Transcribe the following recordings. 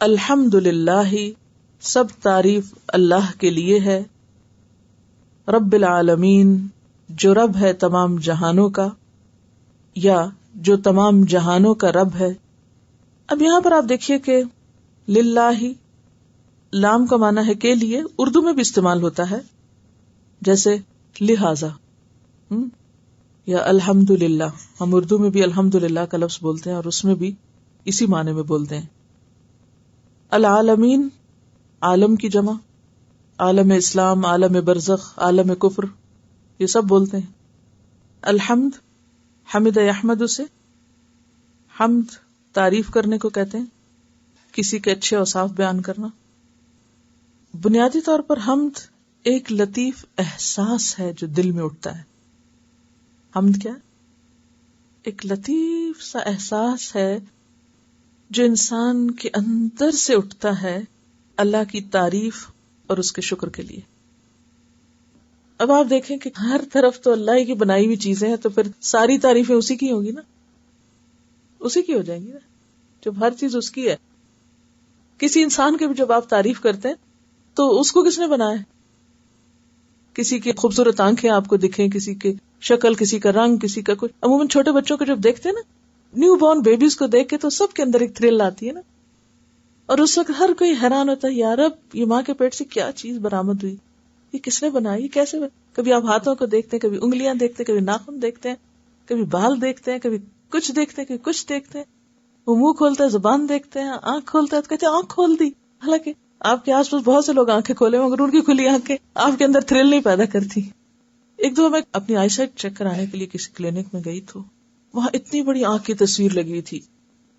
الحمد للہ، سب تعریف اللہ کے لیے ہے، رب العالمین، جو رب ہے تمام جہانوں کا، یا جو تمام جہانوں کا رب ہے۔ اب یہاں پر آپ دیکھیے کہ للہ، لام کا معنی ہے کے لیے، اردو میں بھی استعمال ہوتا ہے، جیسے لہذا یا الحمد للہ، ہم اردو میں بھی الحمد للہ کا لفظ بولتے ہیں اور اس میں بھی اسی معنی میں بولتے ہیں۔ العالمین، عالم کی جمع، عالم اسلام، عالم برزخ، عالم کفر، یہ سب بولتے ہیں۔ الحمد، حمد یحمد سے، حمد تعریف کرنے کو کہتے ہیں، کسی کے اچھے اوصاف بیان کرنا۔ بنیادی طور پر حمد ایک لطیف احساس ہے جو دل میں اٹھتا ہے۔ حمد کیا؟ ایک لطیف سا احساس ہے جو انسان کے اندر سے اٹھتا ہے اللہ کی تعریف اور اس کے شکر کے لیے۔ اب آپ دیکھیں کہ ہر طرف تو اللہ کی بنائی ہوئی چیزیں ہیں، تو پھر ساری تعریفیں اسی کی ہوگی نا، اسی کی ہو جائیں گی نا، جب ہر چیز اس کی ہے۔ کسی انسان کے بھی جب آپ تعریف کرتے ہیں تو اس کو کس نے بنایا ہے؟ کسی کی خوبصورت آنکھیں آپ کو دکھیں، کسی کی شکل، کسی کا رنگ، کسی کا کچھ۔ عموماً چھوٹے بچوں کو جب دیکھتے ہیں نا، نیو بورن بیبیز کو دیکھ کے تو سب کے اندر ایک تھرل آتی ہے نا، اور اس وقت ہر کوئی حیران ہوتا ہے، یا رب یہ ماں کے پیٹ سے کیا چیز برآمد ہوئی، یہ کس نے بنائی، کیسے کبھی آپ ہاتھوں کو دیکھتے ہیں، کبھی انگلیاں دیکھتے ہیں، کبھی ناخن دیکھتے ہیں، کبھی بال دیکھتے ہیں، کبھی کچھ دیکھتے ہیں، کبھی کچھ دیکھتے ہیں۔ وہ منہ کھولتا ہے، زبان دیکھتے ہیں، آنکھ کھولتا ہے تو کہتے ہیں آنکھ کھول دی، حالانکہ آپ کے آس پاس بہت سے لوگ آنکھیں کھولے مگر ان کی کھلی آنکھیں آپ کے اندر تھرل نہیں پیدا کرتی۔ ایک دو میں اپنی آئی سائٹ چیک کرانے کے لیے کسی کلینک میں گئی تو وہاں اتنی بڑی آنکھ کی تصویر لگی تھی،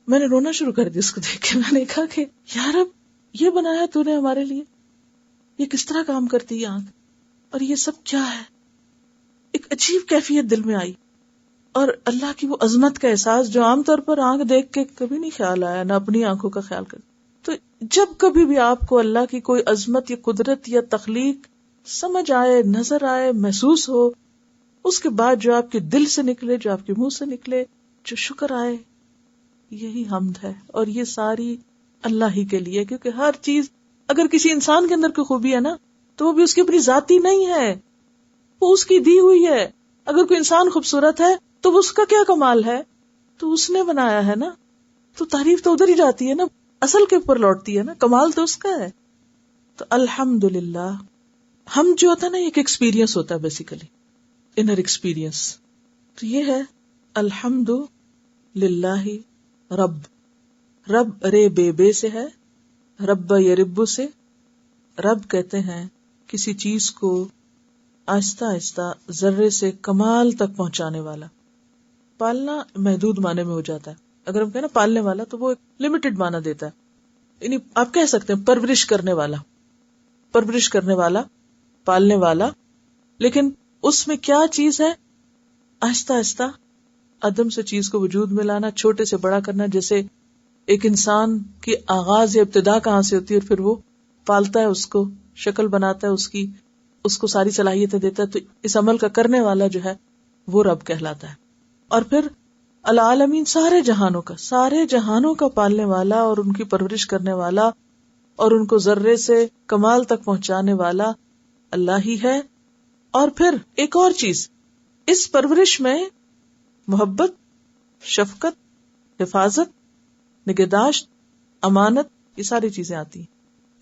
میں نے رونا شروع کر دیا اس کو دیکھ کے۔ میں نے کہا کہ یار اب یہ بنایا تو نے ہمارے لیے، یہ کس طرح کام کرتی ہے آنکھ، اور یہ سب کیا ہے۔ ایک عجیب کیفیت دل میں آئی، اور اللہ کی وہ عظمت کا احساس جو عام طور پر آنکھ دیکھ کے کبھی نہیں خیال آیا، نہ اپنی آنکھوں کا خیال کر۔ تو جب کبھی بھی آپ کو اللہ کی کوئی عظمت یا قدرت یا تخلیق سمجھ آئے، نظر آئے، محسوس ہو، اس کے بعد جو آپ کے دل سے نکلے، جو آپ کے منہ سے نکلے، جو شکر آئے، یہی حمد ہے۔ اور یہ ساری اللہ ہی کے لیے، کیونکہ ہر چیز، اگر کسی انسان کے اندر کوئی خوبی ہے نا تو وہ بھی اس کی اپنی ذاتی نہیں ہے، وہ اس کی دی ہوئی ہے۔ اگر کوئی انسان خوبصورت ہے تو وہ اس کا کیا کمال ہے، تو اس نے بنایا ہے نا، تو تعریف تو ادھر ہی جاتی ہے نا، اصل کے اوپر لوٹتی ہے نا، کمال تو اس کا ہے۔ تو الحمدللہ، ہم جو ہوتا ہے نا ایک ایکسپیرینس ہوتا ہے، بیسیکلی انر ایکسپیرینس، تو یہ ہے الحمد للہ رب۔ رب رے بے سے ہے، رب یرب سے۔ رب کہتے ہیں کسی چیز کو آہستہ آہستہ ذرے سے کمال تک پہنچانے والا۔ پالنا محدود معنی میں ہو جاتا ہے، اگر ہم کہیں نا پالنے والا تو وہ ایک لمیٹڈ معنی دیتا ہے، یعنی آپ کہہ سکتے ہیں پرورش کرنے والا، پرورش کرنے والا، پالنے والا۔ لیکن اس میں کیا چیز ہے؟ آہستہ آہستہ عدم سے چیز کو وجود میں لانا، چھوٹے سے بڑا کرنا۔ جیسے ایک انسان کی آغاز یا ابتدا کہاں سے ہوتی ہے، اور پھر وہ پالتا ہے، اس کو شکل بناتا ہے، اس کو ساری صلاحیتیں دیتا ہے، تو اس عمل کا کرنے والا جو ہے وہ رب کہلاتا ہے۔ اور پھر العالمین، سارے جہانوں کا پالنے والا اور ان کی پرورش کرنے والا اور ان کو ذرے سے کمال تک پہنچانے والا اللہ ہی ہے۔ اور پھر ایک اور چیز، اس پرورش میں محبت، شفقت، حفاظت، نگہداشت، امانت، یہ ساری چیزیں آتی ہیں۔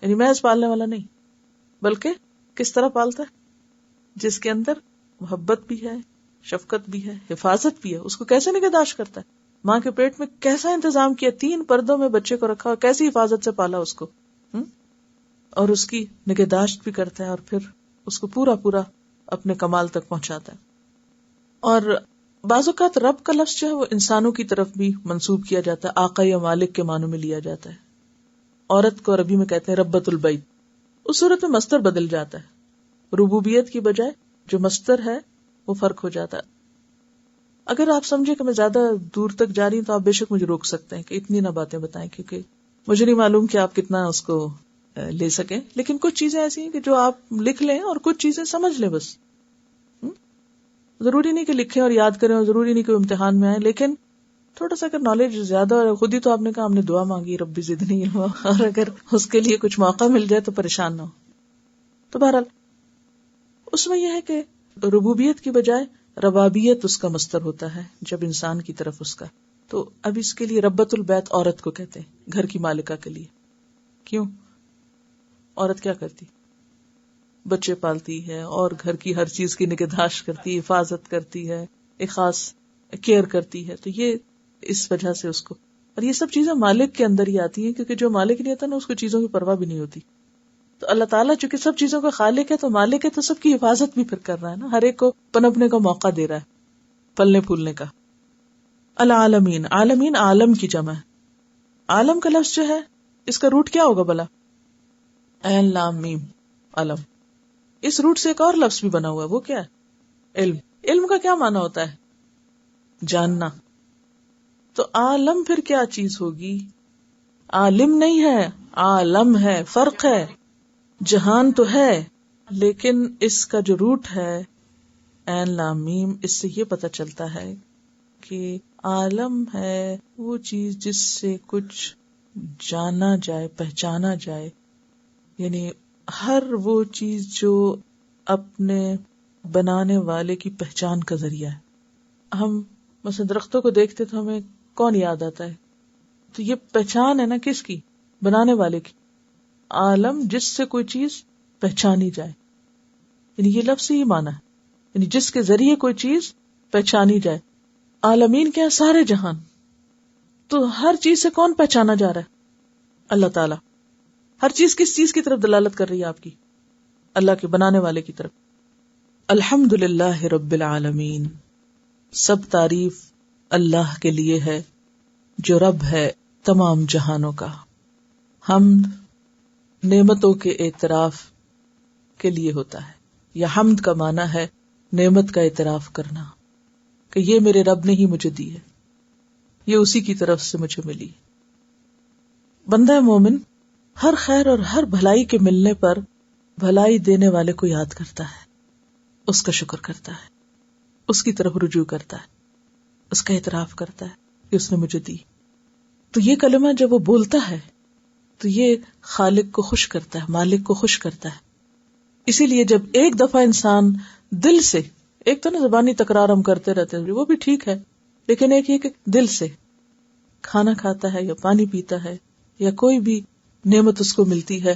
یعنی محض پالنے والا نہیں، بلکہ کس طرح پالتا ہے؟ جس کے اندر محبت بھی ہے، شفقت بھی ہے، حفاظت بھی ہے۔ اس کو کیسے نگہداشت کرتا ہے؟ ماں کے پیٹ میں کیسا انتظام کیا، 3 پردوں میں بچے کو رکھا اور کیسی حفاظت سے پالا اس کو، اور اس کی نگہداشت بھی کرتا ہے، اور پھر اس کو پورا اپنے کمال تک پہنچاتا ہے۔ اور بعض اوقات رب کا لفظ جو ہے وہ انسانوں کی طرف بھی منسوب کیا جاتا ہے، آقا یا مالک کے معنوں میں لیا جاتا ہے۔ عورت کو عربی میں کہتے ہیں ربۃ البیت۔ اس صورت میں مصدر بدل جاتا ہے، ربوبیت کی بجائے جو مصدر ہے وہ فرق ہو جاتا ہے۔ اگر آپ سمجھے کہ میں زیادہ دور تک جا رہی ہوں تو آپ بے شک مجھے روک سکتے ہیں کہ اتنی نہ باتیں بتائیں، کیونکہ مجھے نہیں معلوم کہ آپ کتنا اس کو لے سکیں۔ لیکن کچھ چیزیں ایسی ہیں کہ جو آپ لکھ لیں اور کچھ چیزیں سمجھ لیں بس۔ ضروری نہیں کہ لکھیں اور یاد کریں، اور ضروری نہیں کہ امتحان میں آئیں، لیکن تھوڑا سا اگر نالج زیادہ اور خود ہی تو آپ نے کہا ہم نے دعا مانگی ربی زدنی علما، اور اگر اس کے لیے کچھ موقع مل جائے تو پریشان نہ ہو. تو بہرحال اس میں یہ ہے کہ ربوبیت کی بجائے ربابیت اس کا مصدر ہوتا ہے جب انسان کی طرف اس کا. تو اب اس کے لیے ربۃ البیت عورت کو کہتے ہیں، گھر کی مالکہ کے لیے. کیوں؟ عورت کیا کرتی؟ بچے پالتی ہے اور گھر کی ہر چیز کی نگہداشت کرتی ہے، حفاظت کرتی ہے، ایک خاص کیئر کرتی ہے. تو یہ اس وجہ سے اس کو، اور یہ سب چیزیں مالک کے اندر ہی آتی ہیں، کیونکہ جو مالک نہیں ہوتا نا اس کو چیزوں کی پرواہ بھی نہیں ہوتی. تو اللہ تعالیٰ چونکہ سب چیزوں کا خالق ہے تو مالک ہے، تو سب کی حفاظت بھی پھر کر رہا ہے نا، ہر ایک کو پنپنے کا موقع دے رہا ہے، پلنے پھولنے کا. العالمین، عالمین عالم کی جمع ہے. عالم کا لفظ جو ہے اس کا روٹ کیا ہوگا بلا؟ عین لام میم، علم. اس روٹ سے ایک اور لفظ بھی بنا ہوا ہے، وہ کیا ہے؟ علم. علم کا کیا معنی ہوتا ہے؟ جاننا. تو عالم پھر کیا چیز ہوگی؟ عالم نہیں ہے، عالم ہے، فرق ہے. جہان تو ہے لیکن اس کا جو روٹ ہے عین لام میم، اس سے یہ پتہ چلتا ہے کہ عالم ہے وہ چیز جس سے کچھ جانا جائے، پہچانا جائے. یعنی ہر وہ چیز جو اپنے بنانے والے کی پہچان کا ذریعہ ہے. ہم مثلا درختوں کو دیکھتے تو ہمیں کون یاد آتا ہے؟ تو یہ پہچان ہے نا کس کی؟ بنانے والے کی. عالم جس سے کوئی چیز پہچانی جائے، یعنی یہ لفظ ہی مانا ہے، یعنی جس کے ذریعے کوئی چیز پہچانی جائے. عالمین کیا؟ سارے جہان. تو ہر چیز سے کون پہچانا جا رہا ہے؟ اللہ تعالی. ہر چیز کس چیز کی طرف دلالت کر رہی ہے آپ کی؟ اللہ کے بنانے والے کی طرف. الحمدللہ رب العالمین، سب تعریف اللہ کے لیے ہے جو رب ہے تمام جہانوں کا. حمد نعمتوں کے اعتراف کے لیے ہوتا ہے، یا حمد کا معنی ہے نعمت کا اعتراف کرنا کہ یہ میرے رب نے ہی مجھے دی ہے، یہ اسی کی طرف سے مجھے ملی. بندہ مومن ہر خیر اور ہر بھلائی کے ملنے پر بھلائی دینے والے کو یاد کرتا ہے، اس کا شکر کرتا ہے، اس کی طرف رجوع کرتا ہے، اس کا اعتراف کرتا ہے کہ اس نے مجھے دی. تو یہ کلمہ جب وہ بولتا ہے تو یہ خالق کو خوش کرتا ہے، مالک کو خوش کرتا ہے. اسی لیے جب ایک دفعہ انسان دل سے، ایک تو نا زبانی تکرار ہم کرتے رہتے ہیں وہ بھی ٹھیک ہے، لیکن ایک یہ کہ دل سے کھانا کھاتا ہے یا پانی پیتا ہے یا کوئی بھی نعمت اس کو ملتی ہے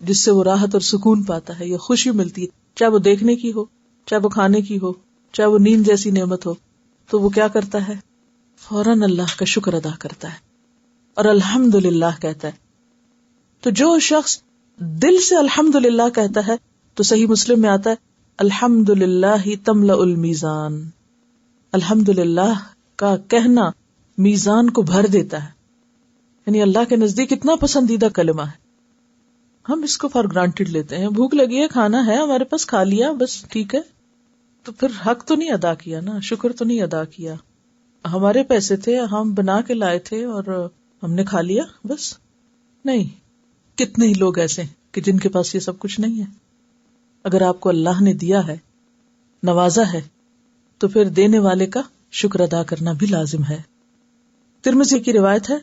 جس سے وہ راحت اور سکون پاتا ہے یا خوشی ملتی ہے، چاہے وہ دیکھنے کی ہو، چاہے وہ کھانے کی ہو، چاہے وہ نیند جیسی نعمت ہو، تو وہ کیا کرتا ہے؟ فوراً اللہ کا شکر ادا کرتا ہے اور الحمدللہ کہتا ہے. تو جو شخص دل سے الحمدللہ کہتا ہے تو صحیح مسلم میں آتا ہے الحمدللہ تملأ المیزان. الحمدللہ کا کہنا میزان کو بھر دیتا ہے، یعنی اللہ کے نزدیک اتنا پسندیدہ کلمہ ہے. ہم اس کو فار گرانٹیڈ لیتے ہیں، بھوک لگی ہے، کھانا ہے ہمارے پاس، کھا لیا بس ٹھیک ہے. تو پھر حق تو نہیں ادا کیا نا، شکر تو نہیں ادا کیا. ہمارے پیسے تھے، ہم بنا کے لائے تھے اور ہم نے کھا لیا بس. نہیں، کتنے ہی لوگ ایسے ہیں کہ جن کے پاس یہ سب کچھ نہیں ہے. اگر آپ کو اللہ نے دیا ہے، نوازا ہے، تو پھر دینے والے کا شکر ادا کرنا بھی لازم ہے. ترمذی کی روایت ہے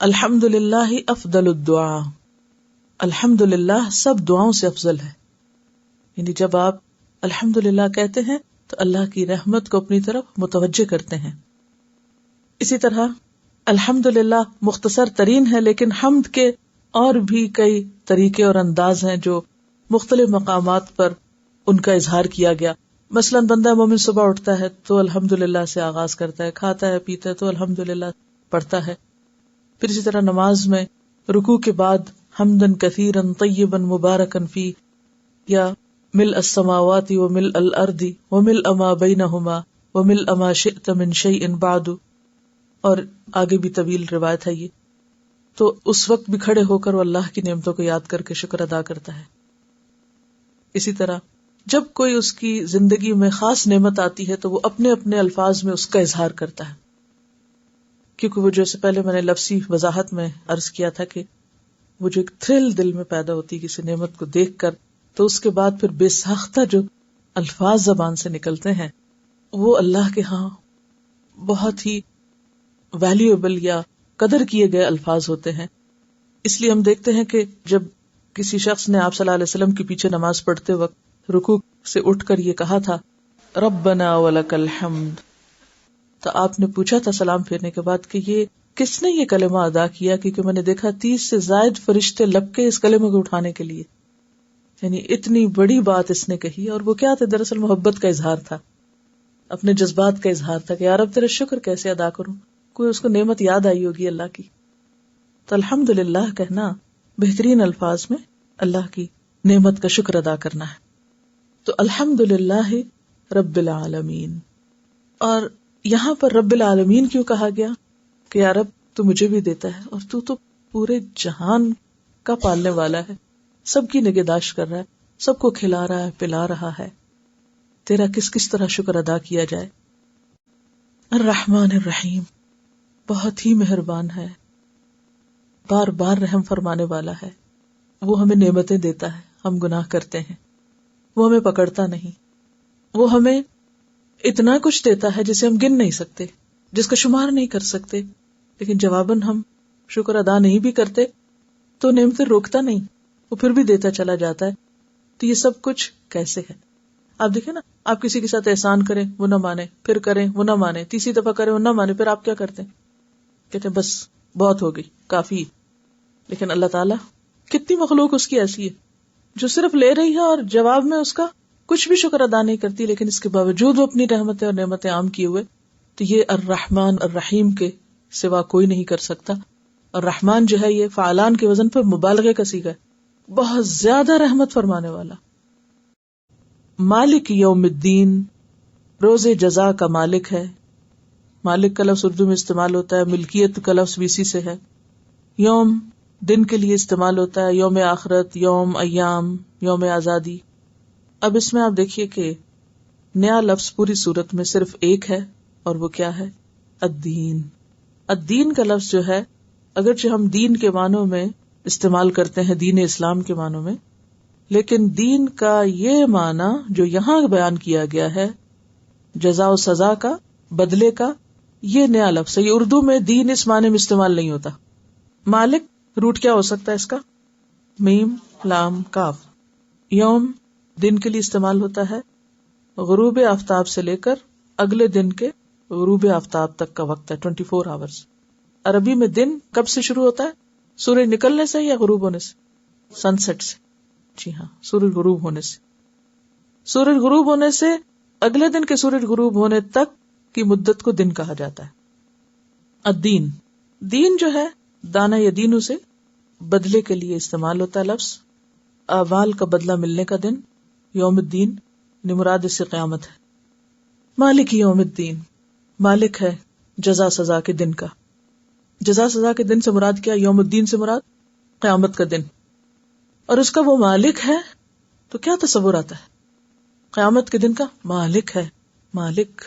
الحمدللہ افضل الدعاء، الحمدللہ سب دعاؤں سے افضل ہے. یعنی جب آپ الحمدللہ کہتے ہیں تو اللہ کی رحمت کو اپنی طرف متوجہ کرتے ہیں. اسی طرح الحمدللہ مختصر ترین ہے، لیکن حمد کے اور بھی کئی طریقے اور انداز ہیں جو مختلف مقامات پر ان کا اظہار کیا گیا. مثلا بندہ مومن صبح اٹھتا ہے تو الحمدللہ سے آغاز کرتا ہے، کھاتا ہے پیتا ہے تو الحمدللہ پڑھتا ہے. پھر اسی طرح نماز میں رکوع کے بعد حمدن کثیرا طیبا مبارکا فی، یا ملء السماوات وملء الارض وملء ما بینہما وملء ما شئت من شیء بعد، اور آگے بھی طویل روایت ہے یہ. تو اس وقت بھی کھڑے ہو کر وہ اللہ کی نعمتوں کو یاد کر کے شکر ادا کرتا ہے. اسی طرح جب کوئی اس کی زندگی میں خاص نعمت آتی ہے تو وہ اپنے اپنے الفاظ میں اس کا اظہار کرتا ہے، کیونکہ وہ جیسے پہلے میں نے لفظی وضاحت میں عرض کیا تھا کہ وہ جو ایک تھرل دل میں پیدا ہوتی ہے کسی نعمت کو دیکھ کر، تو اس کے بعد پھر بے ساختہ جو الفاظ زبان سے نکلتے ہیں وہ اللہ کے ہاں بہت ہی ویلیویبل یا قدر کیے گئے الفاظ ہوتے ہیں. اس لیے ہم دیکھتے ہیں کہ جب کسی شخص نے آپ صلی اللہ علیہ وسلم کے پیچھے نماز پڑھتے وقت رکوع سے اٹھ کر یہ کہا تھا ربنا ولک الحمد، تو آپ نے پوچھا تھا سلام پھیرنے کے بعد کہ یہ کس نے یہ کلمہ ادا کیا، کیونکہ میں نے دیکھا 30 سے زائد فرشتے لپکے اس کلمے کو اٹھانے کے لیے. یعنی اتنی بڑی بات اس نے کہی، اور وہ کیا تھا؟ دراصل محبت کا اظہار تھا، اپنے جذبات کا اظہار تھا کہ یا رب تیرا شکر کیسے ادا کروں. کوئی اس کو نعمت یاد آئی ہوگی اللہ کی. تو الحمدللہ کہنا بہترین الفاظ میں اللہ کی نعمت کا شکر ادا کرنا ہے. تو الحمدللہ رب العالمین. اور یہاں پر رب العالمین کیوں کہا گیا؟ کہ یا رب تو مجھے بھی دیتا ہے، اور تو پورے جہان کا پالنے والا ہے، سب کی نگہداشت کر رہا ہے، سب کو کھلا رہا ہے، پلا رہا ہے. تیرا کس طرح شکر ادا کیا جائے. الرحمن الرحیم، بہت ہی مہربان ہے، بار بار رحم فرمانے والا ہے. وہ ہمیں نعمتیں دیتا ہے، ہم گناہ کرتے ہیں، وہ ہمیں پکڑتا نہیں. وہ ہمیں اتنا کچھ دیتا ہے جسے ہم گن نہیں سکتے، جس کا شمار نہیں کر سکتے، لیکن جواباً ہم شکر ادا نہیں بھی کرتے تو نعمتیں روکتا نہیں، وہ پھر بھی دیتا چلا جاتا ہے. تو یہ سب کچھ کیسے ہے؟ آپ دیکھیں نا، آپ کسی کے ساتھ احسان کریں وہ نہ مانے، پھر کریں وہ نہ مانے، تیسری دفعہ کریں وہ نہ مانے، پھر آپ کیا کرتے ہیں؟ کہتے ہیں بس بہت ہو گئی، کافی. لیکن اللہ تعالیٰ کتنی مخلوق اس کی ایسی ہے جو صرف لے رہی ہے اور جواب میں اس کا کچھ بھی شکر ادا نہیں کرتی، لیکن اس کے باوجود وہ اپنی رحمتیں اور نعمتیں عام کیے ہوئے. تو یہ الرحمن الرحیم کے سوا کوئی نہیں کر سکتا. اور رحمان جو ہے یہ فعلان کے وزن پر مبالغے کا صیغہ ہے، بہت زیادہ رحمت فرمانے والا. مالک یوم الدین، روز جزا کا مالک ہے. مالک کا لفظ اردو میں استعمال ہوتا ہے، ملکیت کا لفظ بھی اسی سے ہے. یوم دن کے لیے استعمال ہوتا ہے، یوم آخرت، یوم ایام، یوم آزادی. اب اس میں آپ دیکھیے کہ نیا لفظ پوری صورت میں صرف ایک ہے، اور وہ کیا ہے؟ الدین. الدین کا لفظ جو ہے، اگرچہ ہم دین کے معنوں میں استعمال کرتے ہیں، دین اسلام کے معنوں میں، لیکن دین کا یہ معنی جو یہاں بیان کیا گیا ہے، جزا و سزا کا، بدلے کا، یہ نیا لفظ ہے. یہ اردو میں دین اس معنی میں استعمال نہیں ہوتا. مالک روٹ کیا ہو سکتا ہے اس کا؟ میم لام کاف. یوم دن کے لیے استعمال ہوتا ہے، غروب آفتاب سے لے کر اگلے دن کے غروب آفتاب تک کا وقت ہے، 24 آورز. عربی میں دن کب سے شروع ہوتا ہے؟ سورج نکلنے سے یا غروب ہونے سے؟ سن سیٹ سے. جی ہاں، سورج غروب ہونے سے. سورج غروب ہونے سے اگلے دن کے سورج غروب ہونے تک کی مدت کو دن کہا جاتا ہے. الدین، دین جو ہے دانا یا دینو سے بدلے کے لیے استعمال ہوتا ہے لفظ. اعمال کا بدلہ ملنے کا دن، یوم الدین، مراد اس سے قیامت ہے. مالک یوم الدین، مالک ہے جزا سزا کے دن کا. جزا سزا کے دن سے مراد کیا؟ یوم الدین سے مراد قیامت کا دن. اور اس کا وہ مالک ہے تو کیا تصور آتا ہے؟ قیامت کے دن کا مالک ہے. مالک،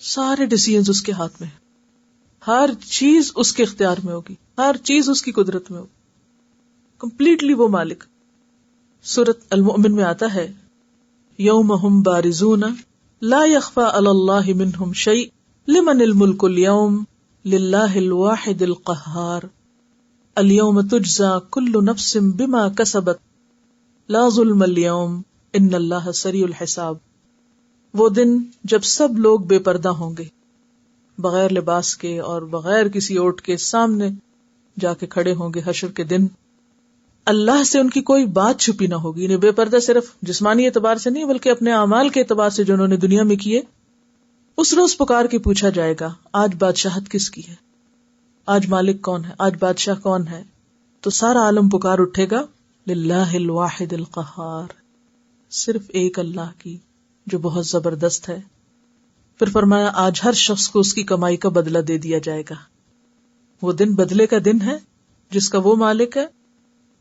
سارے ڈیسیژنز اس کے ہاتھ میں، ہر چیز اس کے اختیار میں ہوگی، ہر چیز اس کی قدرت میں ہوگی، کمپلیٹلی وہ مالک. سورۃ المؤمن میں آتا ہے یوم ہم بارزون لا یخفی علی اللہ منہم شیء لمن الملک اليوم للہ الواحد القہار الیوم تجزی کل نفس بما کسبت لا ظلم اليوم ان اللہ سریع الحساب. وہ دن جب سب لوگ بے پردہ ہوں گے، بغیر لباس کے اور بغیر کسی اوٹ کے سامنے جا کے کھڑے ہوں گے حشر کے دن. اللہ سے ان کی کوئی بات چھپی نہ ہوگی. انہیں بے پردہ صرف جسمانی اعتبار سے نہیں بلکہ اپنے اعمال کے اعتبار سے جو انہوں نے دنیا میں کیے. اس روز پکار کے پوچھا جائے گا آج بادشاہت کس کی ہے، آج مالک کون ہے، آج بادشاہ کون ہے. تو سارا عالم پکار اٹھے گا للہ الواحد القہار، صرف ایک اللہ کی جو بہت زبردست ہے. پھر فرمایا آج ہر شخص کو اس کی کمائی کا بدلہ دے دیا جائے گا. وہ دن بدلے کا دن ہے جس کا وہ مالک ہے،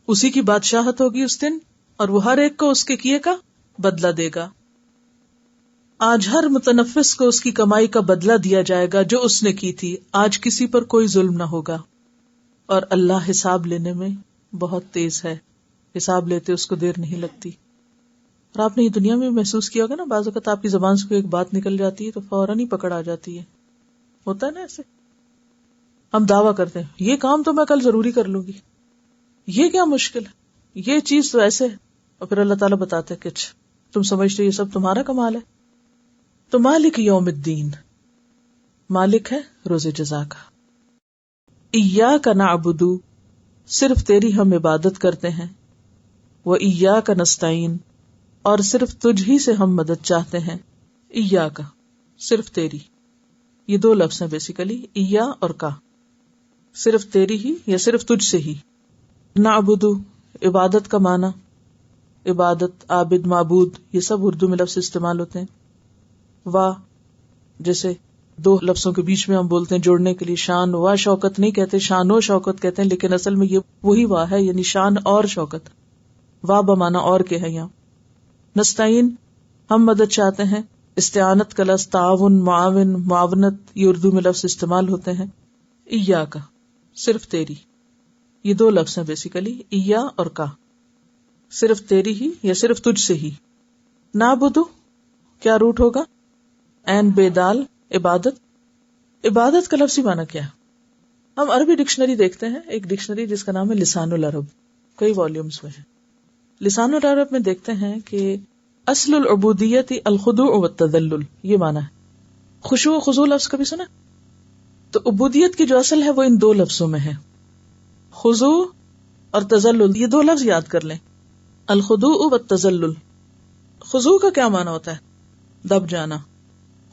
اسی کی بادشاہت ہوگی اس دن، اور وہ ہر ایک کو اس کے کیے کا بدلہ دے گا. آج ہر متنفس کو اس کی کمائی کا بدلہ دیا جائے گا جو اس نے کی تھی. آج کسی پر کوئی ظلم نہ ہوگا، اور اللہ حساب لینے میں بہت تیز ہے، حساب لیتے اس کو دیر نہیں لگتی. اور آپ نے یہ دنیا میں محسوس کیا ہوگا نا، بعض اوقات آپ کی زبان سے کوئی ایک بات نکل جاتی ہے تو فوراً ہی پکڑ آ جاتی ہے، ہوتا ہے نا ایسے. ہم دعویٰ کرتے ہیں یہ کام تو میں کل ضروری کر لوں گی، یہ کیا مشکل ہے، یہ چیز تو ایسے ہے، اور پھر اللہ تعالیٰ بتاتے کہ اچھا تم سمجھتے یہ سب تمہارا کمال ہے. تو مالک یوم الدین، مالک ہے روز جزا کا. ایاک نعبد، صرف تیری ہم عبادت کرتے ہیں. وایاک نستعین، اور صرف تجھ ہی سے ہم مدد چاہتے ہیں. ایاک، صرف تیری، یہ دو لفظ ہیں بیسیکلی، ایا اور کا، صرف تیری ہی یا صرف تجھ سے ہی. نعبد، عبادت کا معنی، عبادت، عابد، معبود، یہ سب اردو میں لفظ استعمال ہوتے ہیں. وا، جیسے دو لفظوں کے بیچ میں ہم بولتے ہیں جوڑنے کے لیے، شان و شوکت نہیں کہتے، شان و شوکت کہتے ہیں، لیکن اصل میں یہ وہی وا ہے، یعنی شان اور شوکت. وا بمانا اور کے ہے یہاں. نستعین، ہم مدد چاہتے ہیں. استعانت کا لفظ تعاون، معاون، معاونت، یہ اردو میں لفظ استعمال ہوتے ہیں. ایاک، صرف تیری، یہ دو لفظ ہیں بیسیکلی، ایا اور کا، صرف تیری ہی یا صرف تجھ سے ہی. نعبدو، کیا روٹ ہوگا؟ عین بے دال، عبادت. عبادت کا لفظی معنی کیا ہے؟ ہم عربی ڈکشنری دیکھتے ہیں، ایک ڈکشنری جس کا نام ہے لسان العرب، کئی والیومز میں ہے. لسان العرب میں دیکھتے ہیں کہ اصل العبودیت الخضوع والتذلل، یہ معنی ہے. خشوع و خضوع لفظ کبھی سنا؟ تو عبودیت کی جو اصل ہے وہ ان دو لفظوں میں ہے، خضوع اور تذلل. یہ دو لفظ یاد کر لیں، الخضوع والتذلل. خضوع کا کیا معنی ہوتا ہے؟ دب جانا.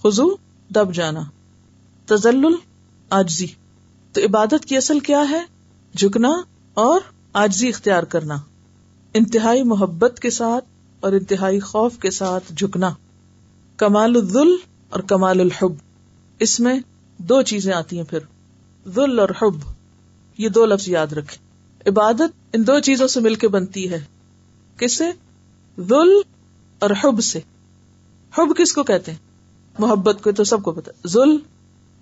خضوع دب جانا، تذلل عاجزی. تو عبادت کی اصل کیا ہے؟ جھکنا اور عاجزی اختیار کرنا، انتہائی محبت کے ساتھ اور انتہائی خوف کے ساتھ جھکنا. کمال الذل اور کمال الحب، اس میں دو چیزیں آتی ہیں پھر، ذل اور حب، یہ دو لفظ یاد رکھیں. عبادت ان دو چیزوں سے مل کے بنتی ہے. کس سے؟ ذل اور حب سے. حب کس کو کہتے ہیں؟ محبت کو، تو سب کو پتا. ذل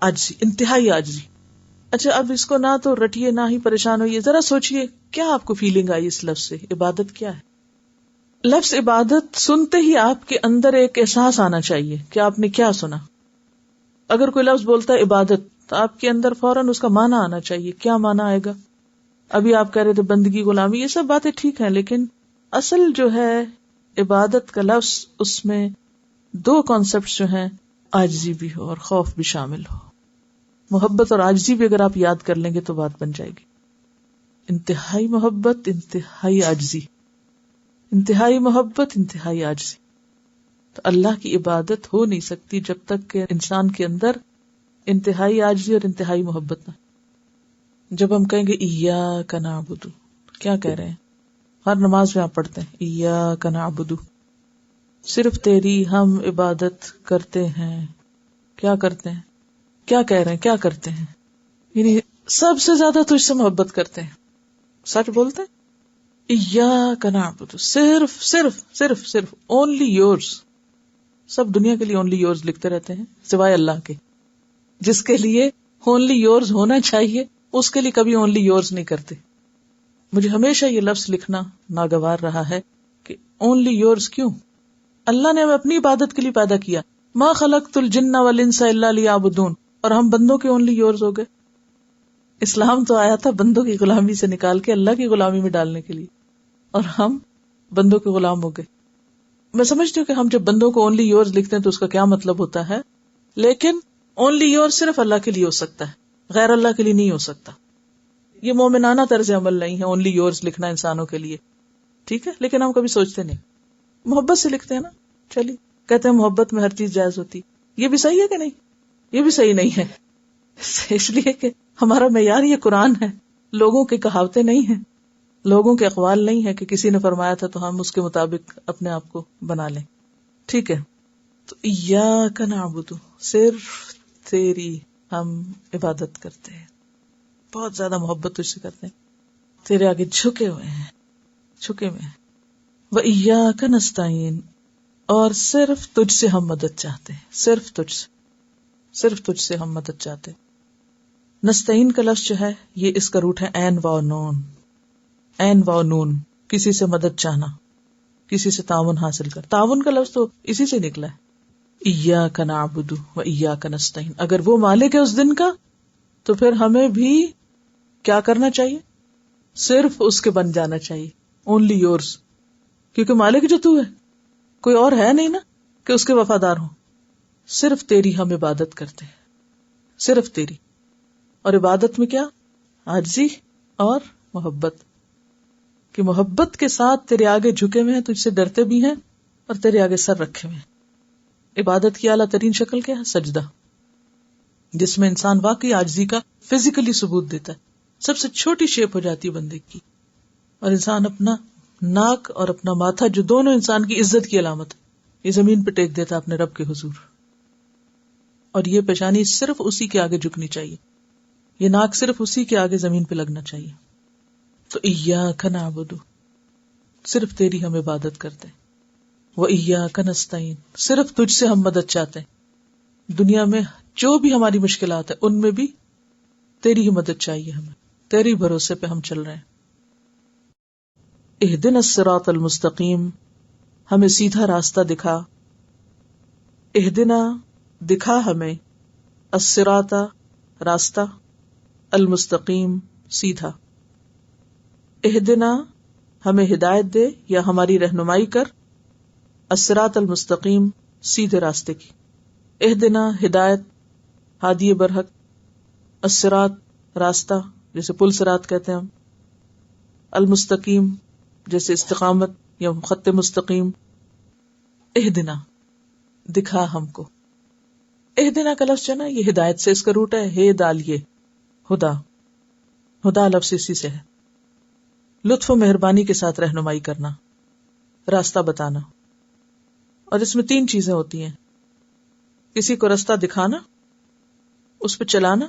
عاجزی، انتہائی عاجزی. اچھا اب اس کو نہ تو رٹیے نہ ہی پریشان ہوئیے، ذرا سوچئے کیا آپ کو فیلنگ آئی اس لفظ سے؟ عبادت کیا ہے؟ لفظ عبادت سنتے ہی آپ کے اندر ایک احساس آنا چاہیے کہ آپ نے کیا سنا. اگر کوئی لفظ بولتا ہے عبادت تو آپ کے اندر فوراً اس کا معنی آنا چاہیے. کیا معنی آئے گا؟ ابھی آپ کہہ رہے تھے بندگی، غلامی، یہ سب باتیں ٹھیک ہیں، لیکن اصل جو ہے عبادت کا لفظ، اس میں دو کانسیپٹس جو ہیں، عاجزی بھی ہو اور خوف بھی شامل ہو. محبت اور عاجزی بھی اگر آپ یاد کر لیں گے تو بات بن جائے گی. انتہائی محبت، انتہائی عاجزی، انتہائی محبت، انتہائی عاجزی. تو اللہ کی عبادت ہو نہیں سکتی جب تک کہ انسان کے اندر انتہائی عاجزی اور انتہائی محبت نہ. جب ہم کہیں گے ایاک نعبد، کیا کہہ رہے ہیں؟ ہر نماز میں آپ پڑھتے ہیں ایاک نعبد، صرف تیری ہم عبادت کرتے ہیں. کیا کرتے ہیں؟ کیا کہہ رہے ہیں؟ کیا کرتے ہیں؟ یعنی سب سے زیادہ تجھ سے محبت کرتے ہیں. سچ بولتے ہیں. ایاک نعبد، صرف صرف صرف صرف اونلی یورز. سب دنیا کے لیے اونلی یورز لکھتے رہتے ہیں سوائے اللہ کے. جس کے لیے اونلی یورز ہونا چاہیے اس کے لیے کبھی اونلی یورز نہیں کرتے. مجھے ہمیشہ یہ لفظ لکھنا ناگوار رہا ہے کہ اونلی یورز کیوں؟ اللہ نے ہمیں اپنی عبادت کے لیے پیدا کیا. ما خلقت الجن والانس الا لیعبدون، اور ہم بندوں کے اونلی یورز ہو گئے. اسلام تو آیا تھا بندوں کی غلامی سے نکال کے اللہ کی غلامی میں ڈالنے کے لیے، اور ہم بندوں کے غلام ہو گئے. میں سمجھتی ہوں کہ ہم جب بندوں کو اونلی یورز لکھتے ہیں تو اس کا کیا مطلب ہوتا ہے، لیکن اونلی یورز صرف اللہ کے لیے ہو سکتا ہے، غیر اللہ کے لیے نہیں ہو سکتا. یہ مومنانہ طرز عمل نہیں ہے اونلی یورز لکھنا انسانوں کے لیے، ٹھیک ہے، لیکن ہم کبھی سوچتے نہیں. محبت سے لکھتے ہیں نا، چلیے کہتے ہیں محبت میں ہر چیز جائز ہوتی. یہ بھی صحیح ہے کہ نہیں؟ یہ بھی صحیح نہیں ہے، اس لیے کہ ہمارا معیار یہ قرآن ہے، لوگوں کی کہاوتیں نہیں ہیں، لوگوں کے اقوال نہیں ہے کہ کسی نے فرمایا تھا تو ہم اس کے مطابق اپنے آپ کو بنا لیں. ٹھیک ہے، تو ایاک نعبد، صرف تیری ہم عبادت کرتے ہیں، بہت زیادہ محبت تجھ سے کرتے ہیں، تیرے آگے جھکے ہوئے ہیں، جھکے ہوئے ہیں. وَإِيَّاكَ نَسْتَعِينُ، اور صرف تجھ سے ہم مدد چاہتے ہیں، صرف تجھ سے، صرف تجھ سے ہم مدد چاہتے ہیں. نستعین کا لفظ جو ہے یہ اس کا روٹ ہے عین واو نون. عین واو نون، کسی سے مدد چاہنا، کسی سے تعاون حاصل کر. تعاون کا لفظ تو اسی سے نکلا ہے، ایاک نعبد و ایاک نستعین. اگر وہ مالک ہے اس دن کا تو پھر ہمیں بھی کیا کرنا چاہیے؟ صرف اس کے بن جانا چاہیے. Only yours. کیونکہ مالک جو تو ہے، کوئی اور ہے نہیں نا کہ اس کے وفادار ہوں. صرف تیری ہم عبادت کرتے ہیں، صرف تیری. اور عبادت میں کیا؟ عاجزی اور محبت. کہ محبت کے ساتھ تیرے آگے جھکے ہوئے ہیں، تجھ سے ڈرتے بھی ہیں اور تیرے آگے سر رکھے ہوئے ہیں. عبادت کی اعلیٰ ترین شکل کیا ہے؟ سجدہ، جس میں انسان واقعی عاجزی کا فزیکلی ثبوت دیتا ہے. سب سے چھوٹی شیپ ہو جاتی ہے بندے کی، اور انسان اپنا ناک اور اپنا ماتھا، جو دونوں انسان کی عزت کی علامت ہے، یہ زمین پہ ٹیک دیتا ہے اپنے رب کے حضور. اور یہ پیشانی صرف اسی کے آگے جھکنی چاہیے، یہ ناک صرف اسی کے آگے زمین پہ لگنا چاہیے. تو ایاک نعبد، صرف تیری ہم عبادت کرتے ہیں. وایاک نستعین، صرف تجھ سے ہم مدد چاہتے ہیں. دنیا میں جو بھی ہماری مشکلات ہیں ان میں بھی تیری ہی مدد چاہیے ہمیں، تیری بھروسے پہ ہم چل رہے ہیں. اہدنا الصراط المستقیم، ہمیں سیدھا راستہ دکھا. اہدنا، دکھا ہمیں، الصراط، راستہ، المستقیم، سیدھا. اہدنا، ہمیں ہدایت دے یا ہماری رہنمائی کر، الصراط المستقیم، سیدھے راستے کی. اہدنا، ہدایت، ہادی برحق، الصراط، راستہ جیسے پل صراط کہتے ہیں ہم، المستقیم جیسے استقامت یا خط مستقیم. اہدنا، دکھا ہم کو. اہدنا کا لفظ جو ہے نا، یہ ہدایت سے اس کا روٹ ہے، ہے ڈالیے، ہدا. ہدا لفظ اسی سے ہے. لطف و مہربانی کے ساتھ رہنمائی کرنا، راستہ بتانا. اور اس میں 3 چیزیں ہوتی ہیں: کسی کو راستہ دکھانا، اس پہ چلانا،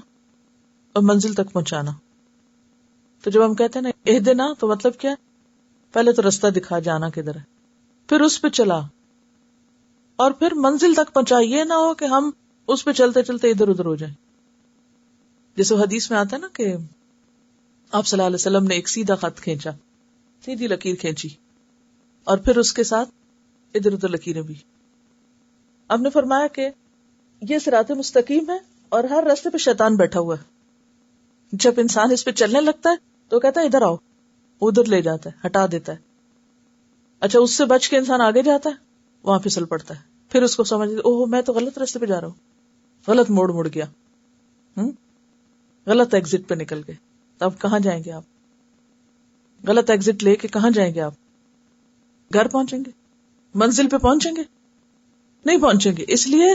اور منزل تک پہنچانا. تو جب ہم کہتے ہیں نا اہدنا، تو مطلب کیا ہے؟ پہلے تو راستہ دکھا، جانا کدھر ہے، پھر اس پہ چلا، اور پھر منزل تک پہنچا. یہ نہ ہو کہ ہم اس پہ چلتے چلتے ادھر ادھر ہو جائیں. جیسے حدیث میں آتا ہے نا کہ آپ صلی اللہ علیہ وسلم نے ایک سیدھا خط کھینچا، سیدھی لکیر کھینچی، اور پھر اس کے ساتھ ادھر ادھر لکیریں بھی. آپ نے فرمایا کہ یہ صراط مستقیم ہے، اور ہر راستے پہ شیطان بیٹھا ہوا ہے. جب انسان اس پہ چلنے لگتا ہے تو کہتا ہے ادھر آؤ، ادھر لے جاتا ہے، ہٹا دیتا ہے. اچھا، اس سے بچ کے انسان آگے جاتا ہے، وہاں پھسل پڑتا ہے. پھر اس کو سمجھ اوہ میں تو غلط راستے پہ جا رہا ہوں، غلط موڑ مڑ گیا، غلط ایگزٹ پہ نکل گئے. تو اب کہاں جائیں گے آپ؟ غلط ایگزٹ لے کے کہاں جائیں گے آپ؟ گھر پہنچیں گے؟ منزل پہ پہنچیں گے؟ نہیں پہنچیں گے. اس لیے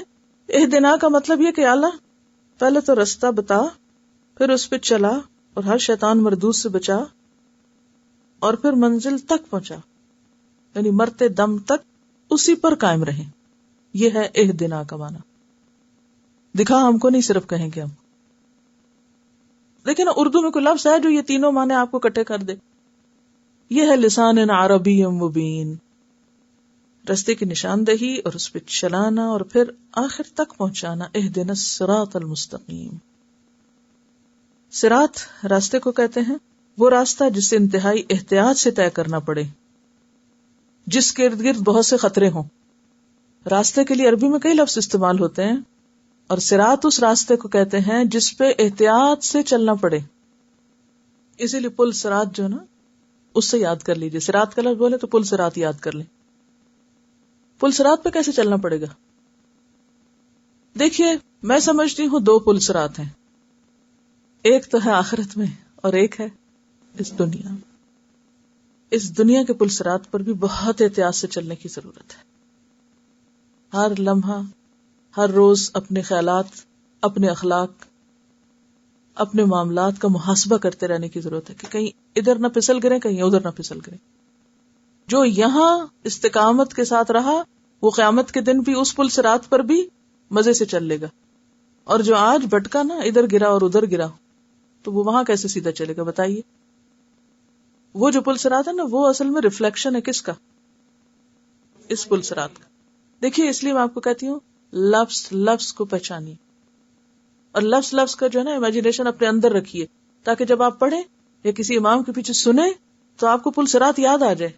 اہدنا کا مطلب یہ کہ اللہ پہلے تو راستہ بتا، پھر اس پہ چلا، اور ہر شیطان مردود سے بچا، اور پھر منزل تک پہنچا، یعنی مرتے دم تک اسی پر قائم رہیں. یہ ہے اہدنا کا معنی. دکھا ہم کو نہیں صرف کہیں گے ہم. لیکن اردو میں کوئی لفظ ہے جو یہ تینوں معنی آپ کو اکٹھے کر دے. یہ ہے لسان عربی مبین، راستے کی نشاندہی اور اس پہ چلانا اور پھر آخر تک پہنچانا. اہدنا الصراط المستقیم. صراط راستے کو کہتے ہیں وہ راستہ جسے انتہائی احتیاط سے طے کرنا پڑے، جس کے ارد گرد بہت سے خطرے ہوں. راستے کے لیے عربی میں کئی لفظ استعمال ہوتے ہیں، اور صراط اس راستے کو کہتے ہیں جس پہ احتیاط سے چلنا پڑے. اسی لیے پل صراط جو نا، اس سے یاد کر لیجیے. صراط کا لفظ بولے تو پل صراط یاد کر لیں. پل صراط پہ کیسے چلنا پڑے گا؟ دیکھیے، میں سمجھتی ہوں 2 پل صراط ہیں. ایک تو ہے آخرت میں اور ایک ہے اس دنیا. اس دنیا کے پل صراط پر بھی بہت احتیاط سے چلنے کی ضرورت ہے. ہر لمحہ، ہر روز اپنے خیالات، اپنے اخلاق، اپنے معاملات کا محاسبہ کرتے رہنے کی ضرورت ہے کہ کہیں ادھر نہ پھسل گرے، کہیں ادھر نہ پھسل گرے. جو یہاں استقامت کے ساتھ رہا وہ قیامت کے دن بھی اس پل صراط پر بھی مزے سے چل لے گا، اور جو آج بھٹکا نا، ادھر گرا اور ادھر گرا، تو وہ وہاں کیسے سیدھا چلے گا بتائیے. وہ جو پل صراط ہے نا، وہ اصل میں ریفلیکشن ہے کس کا؟ اس پل صراط کا. دیکھیے، اس لیے میں آپ کو کہتی ہوں لفظ لفظ کو پہچانیے، اور لفظ لفظ کا جو ہے نا امیجنیشن اپنے اندر رکھیے، تاکہ جب آپ پڑھیں یا کسی امام کے پیچھے سنیں تو آپ کو پل صراط یاد آ جائے.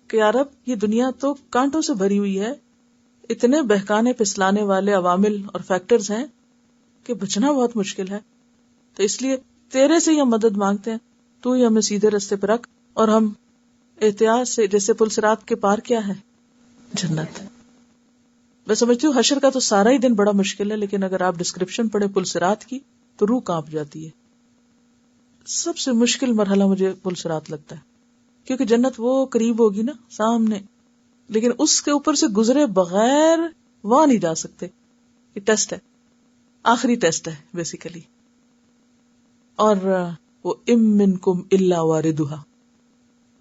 کہ یار اب یہ دنیا تو کانٹوں سے بھری ہوئی ہے، اتنے بہکانے پسلانے والے عوامل اور فیکٹرز ہیں کہ بچنا بہت مشکل ہے. تو اس لیے تیرے سے ہی ہم مدد مانگتے ہیں, تو ہی ہمیں سیدھے رستے پہ رکھ, اور ہم احتیاط سے, جیسے پل صراط کے پار کیا ہے, جنت. میں سمجھتی ہوں حشر کا تو سارا ہی دن بڑا مشکل ہے, لیکن اگر آپ ڈسکرپشن پڑھیں پل صراط کی تو روح کانپ جاتی ہے. سب سے مشکل مرحلہ مجھے پل صراط لگتا ہے, کیونکہ جنت وہ قریب ہوگی نا سامنے, لیکن اس کے اوپر سے گزرے بغیر وہاں نہیں جا سکتے. یہ ٹیسٹ ہے, آخری ٹیسٹ ہے بیسیکلی. اور وہ ام منکم الا واردھا,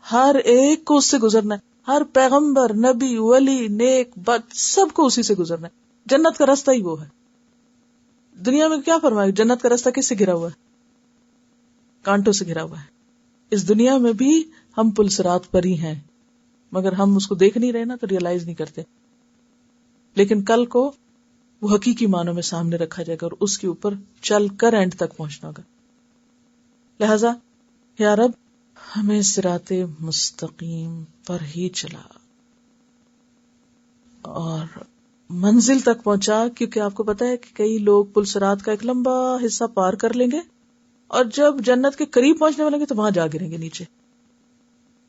ہر ایک کو اس سے گزرنا ہے. ہر پیغمبر, نبی, ولی, نیک, بد, سب کو اسی سے گزرنا ہے. جنت کا راستہ ہی وہ ہے. دنیا میں کیا فرمایا, جنت کا راستہ کس سے گھرا ہوا ہے؟ کانٹوں سے گھرا ہوا ہے. اس دنیا میں بھی ہم پل صراط پر ہی ہیں, مگر ہم اس کو دیکھ نہیں رہے نا, تو ریئلائز نہیں کرتے. لیکن کل کو وہ حقیقی معنوں میں سامنے رکھا جائے گا, اور اس کے اوپر چل کر اینڈ تک پہنچنا ہوگا. لہذا یا رب ہمیں صراط مستقیم پر ہی چلا اور منزل تک پہنچا, کیونکہ آپ کو پتا ہے کہ کئی لوگ پل صراط کا ایک لمبا حصہ پار کر لیں گے, اور جب جنت کے قریب پہنچنے والے گے تو وہاں جا گریں گے نیچے.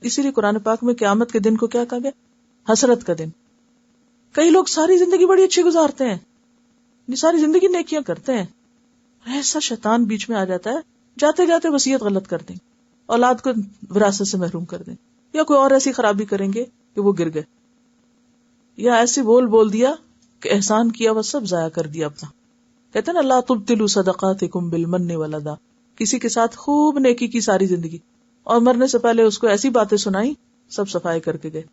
اسی لیے قرآن پاک میں قیامت کے دن کو کیا کہا گیا, حسرت کا دن. کئی لوگ ساری زندگی بڑی اچھی گزارتے ہیں, ساری زندگی نیکیاں کرتے ہیں, ایسا شیطان بیچ میں آ جاتا ہے, جاتے جاتے وصیت غلط کر دیں, اولاد کو وراثت سے محروم کر دیں, یا کوئی اور ایسی خرابی کریں گے کہ وہ گر گئے, یا ایسی بول دیا کہ احسان کیا وہ سب ضائع کر دیا اپنا. کہتے ہیں نا لا تبطلوا صدقاتکم بالمن والعدی, کسی کے ساتھ خوب نیکی کی ساری زندگی, اور مرنے سے پہلے اس کو ایسی باتیں سنائی, سب صفائی کر کے گئے.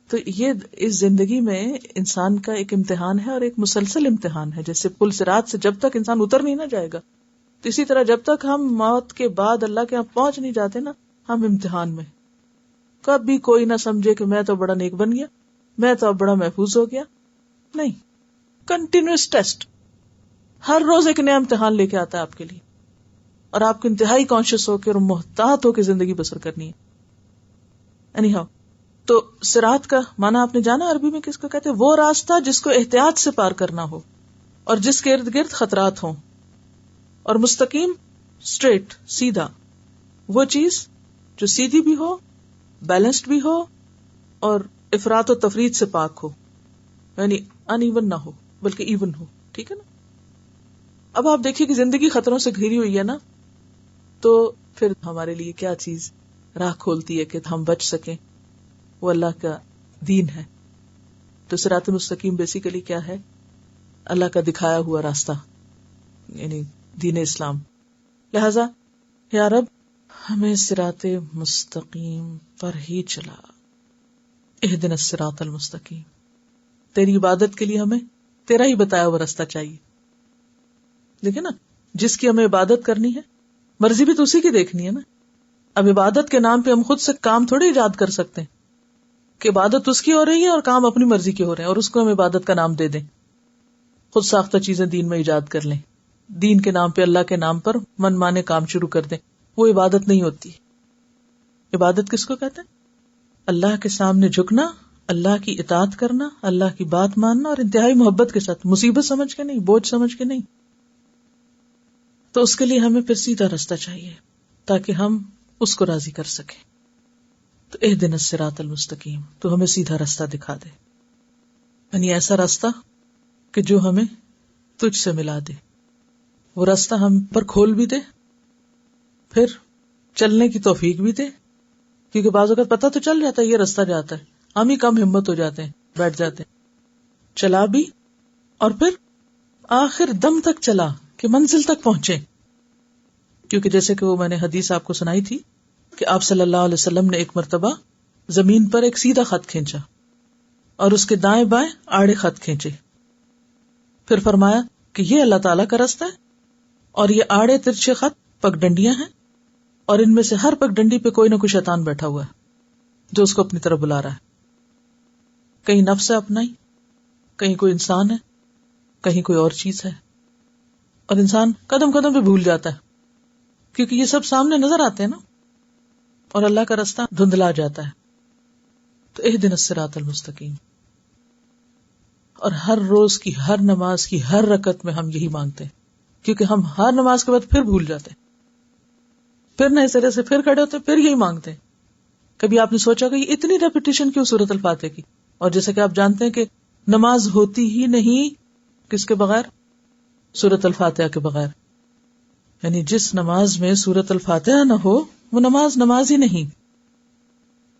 تو یہ اس زندگی میں انسان کا ایک امتحان ہے, اور ایک مسلسل امتحان ہے. جیسے پل صراط سے جب تک انسان اتر نہیں نہ جائے گا, تو اسی طرح جب تک ہم موت کے بعد اللہ کے یہاں پہنچ نہیں جاتے نا, ہم امتحان میں. کبھی کوئی نہ سمجھے کہ میں تو بڑا نیک بن گیا, میں تو اب بڑا محفوظ ہو گیا. نہیں, کنٹینیوس ٹیسٹ, ہر روز ایک نیا امتحان لے کے آتا ہے آپ کے لیے, اور آپ کو انتہائی کانشیس ہو کے اور محتاط ہو کے زندگی بسر کرنی ہے. اینی ہاؤ, تو صراط کا معنی آپ نے جانا عربی میں کس کو کہتے ہیں, وہ راستہ جس کو احتیاط سے پار کرنا ہو اور جس کے ارد گرد خطرات ہوں. اور مستقیم, اسٹریٹ, سیدھا, وہ چیز جو سیدھی بھی ہو, بیلنسڈ بھی ہو, اور افراط و تفریط سے پاک ہو, یعنی ان ایون نہ ہو بلکہ ایون ہو. ٹھیک ہے نا. اب آپ دیکھیے کہ زندگی خطروں سے گھری ہوئی ہے نا, تو پھر ہمارے لیے کیا چیز راہ کھولتی ہے کہ ہم بچ سکیں, وہ اللہ کا دین ہے. تو صراط مستقیم بیسیکلی کیا ہے, اللہ کا دکھایا ہوا راستہ, یعنی دین اسلام. لہذا یا رب ہمیں صراط مستقیم پر ہی چلا, اہدنا الصراط المستقیم. تیری عبادت کے لیے ہمیں تیرا ہی بتایا ہوا راستہ چاہیے. دیکھیں نا, جس کی ہمیں عبادت کرنی ہے, مرضی بھی تو اسی کی دیکھنی ہے نا. اب عبادت کے نام پہ ہم خود سے کام تھوڑی ایجاد کر سکتے ہیں کہ عبادت اس کی ہو رہی ہے اور کام اپنی مرضی کے ہو رہے ہیں, اور اس کو ہم عبادت کا نام دے دیں, خود ساختہ چیزیں دین میں ایجاد کر لیں, دین کے نام پہ, اللہ کے نام پر من مانے کام شروع کر دیں. وہ عبادت نہیں ہوتی. عبادت کس کو کہتے ہیں؟ اللہ کے سامنے جھکنا, اللہ کی اطاعت کرنا, اللہ کی بات ماننا, اور انتہائی محبت کے ساتھ, مصیبت سمجھ کے نہیں, بوجھ سمجھ کے نہیں. تو اس کے لیے ہمیں پھر سیدھا راستہ چاہیے تاکہ ہم اس کو راضی کر سکیں. تو اہدنا الصراط المستقیم, تو ہمیں سیدھا راستہ دکھا دے, یعنی ایسا راستہ کہ جو ہمیں تجھ سے ملا دے. وہ راستہ ہم پر کھول بھی دے, پھر چلنے کی توفیق بھی دے, کیونکہ بعض اوقات پتہ تو چل جاتا ہے یہ راستہ جاتا ہے, ہم ہی کم ہمت ہو جاتے ہیں, بیٹھ جاتے ہیں. چلا بھی, اور پھر آخر دم تک چلا کہ منزل تک پہنچے. کیونکہ جیسے کہ وہ میں نے حدیث آپ کو سنائی تھی کہ آپ صلی اللہ علیہ وسلم نے ایک مرتبہ زمین پر ایک سیدھا خط کھینچا اور اس کے دائیں بائیں آڑے خط کھینچے. پھر فرمایا کہ یہ اللہ تعالیٰ کا راستہ ہے, اور یہ آڑے ترچھے خط پگڈنڈیاں ہیں, اور ان میں سے ہر پگڈنڈی پہ کوئی نہ کوئی شیطان بیٹھا ہوا ہے جو اس کو اپنی طرف بلا رہا ہے. کہیں نفس ہے اپنا ہی, کہیں کوئی انسان ہے, کہیں کوئی اور چیز ہے, اور انسان قدم قدم پہ بھول جاتا ہے کیونکہ یہ سب سامنے نظر آتے ہیں نا, اور اللہ کا راستہ دھندلا جاتا ہے. تو اہدنا الصراط المستقیم. اور ہر روز کی ہر نماز کی ہر رکعت میں ہم یہی مانگتے ہیں، کیونکہ ہم ہر نماز کے بعد پھر بھول جاتے ہیں، پھر نئے سرے سے پھر کھڑے ہوتے ہیں، پھر یہی مانگتے ہیں. کبھی آپ نے سوچا کہ یہ اتنی ریپیٹیشن کیوں سورۃ الفاتحہ کی؟ اور جیسا کہ آپ جانتے ہیں کہ نماز ہوتی ہی نہیں کس کے بغیر؟ سورۃ الفاتحہ کے بغیر. یعنی جس نماز میں سورۃ الفاتحہ نہ ہو وہ نماز ہی نہیں.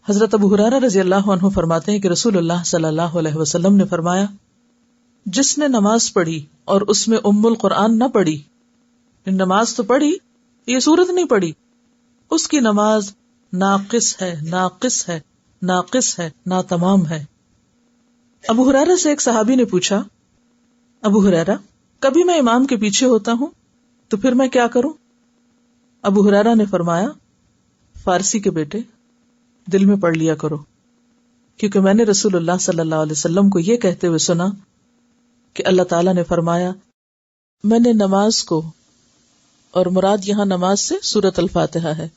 حضرت ابو ہریرہ رضی اللہ عنہ فرماتے ہیں کہ رسول اللہ صلی اللہ علیہ وسلم نے فرمایا، جس نے نماز پڑھی اور اس میں ام القرآن نہ پڑھی، نماز تو پڑھی یہ سورت نہیں پڑھی، اس کی نماز ناقص ہے، ناقص ہے، ناقص ہے، ناتمام ہے. ابو ہریرہ سے ایک صحابی نے پوچھا، ابو ہریرہ کبھی میں امام کے پیچھے ہوتا ہوں تو پھر میں کیا کروں؟ ابو ہریرہ نے فرمایا، فارسی کے بیٹے دل میں پڑھ لیا کرو، کیونکہ میں نے رسول اللہ صلی اللہ علیہ وسلم کو یہ کہتے ہوئے سنا کہ اللہ تعالیٰ نے فرمایا، میں نے نماز کو، اور مراد یہاں نماز سے سورۃ الفاتحہ ہے،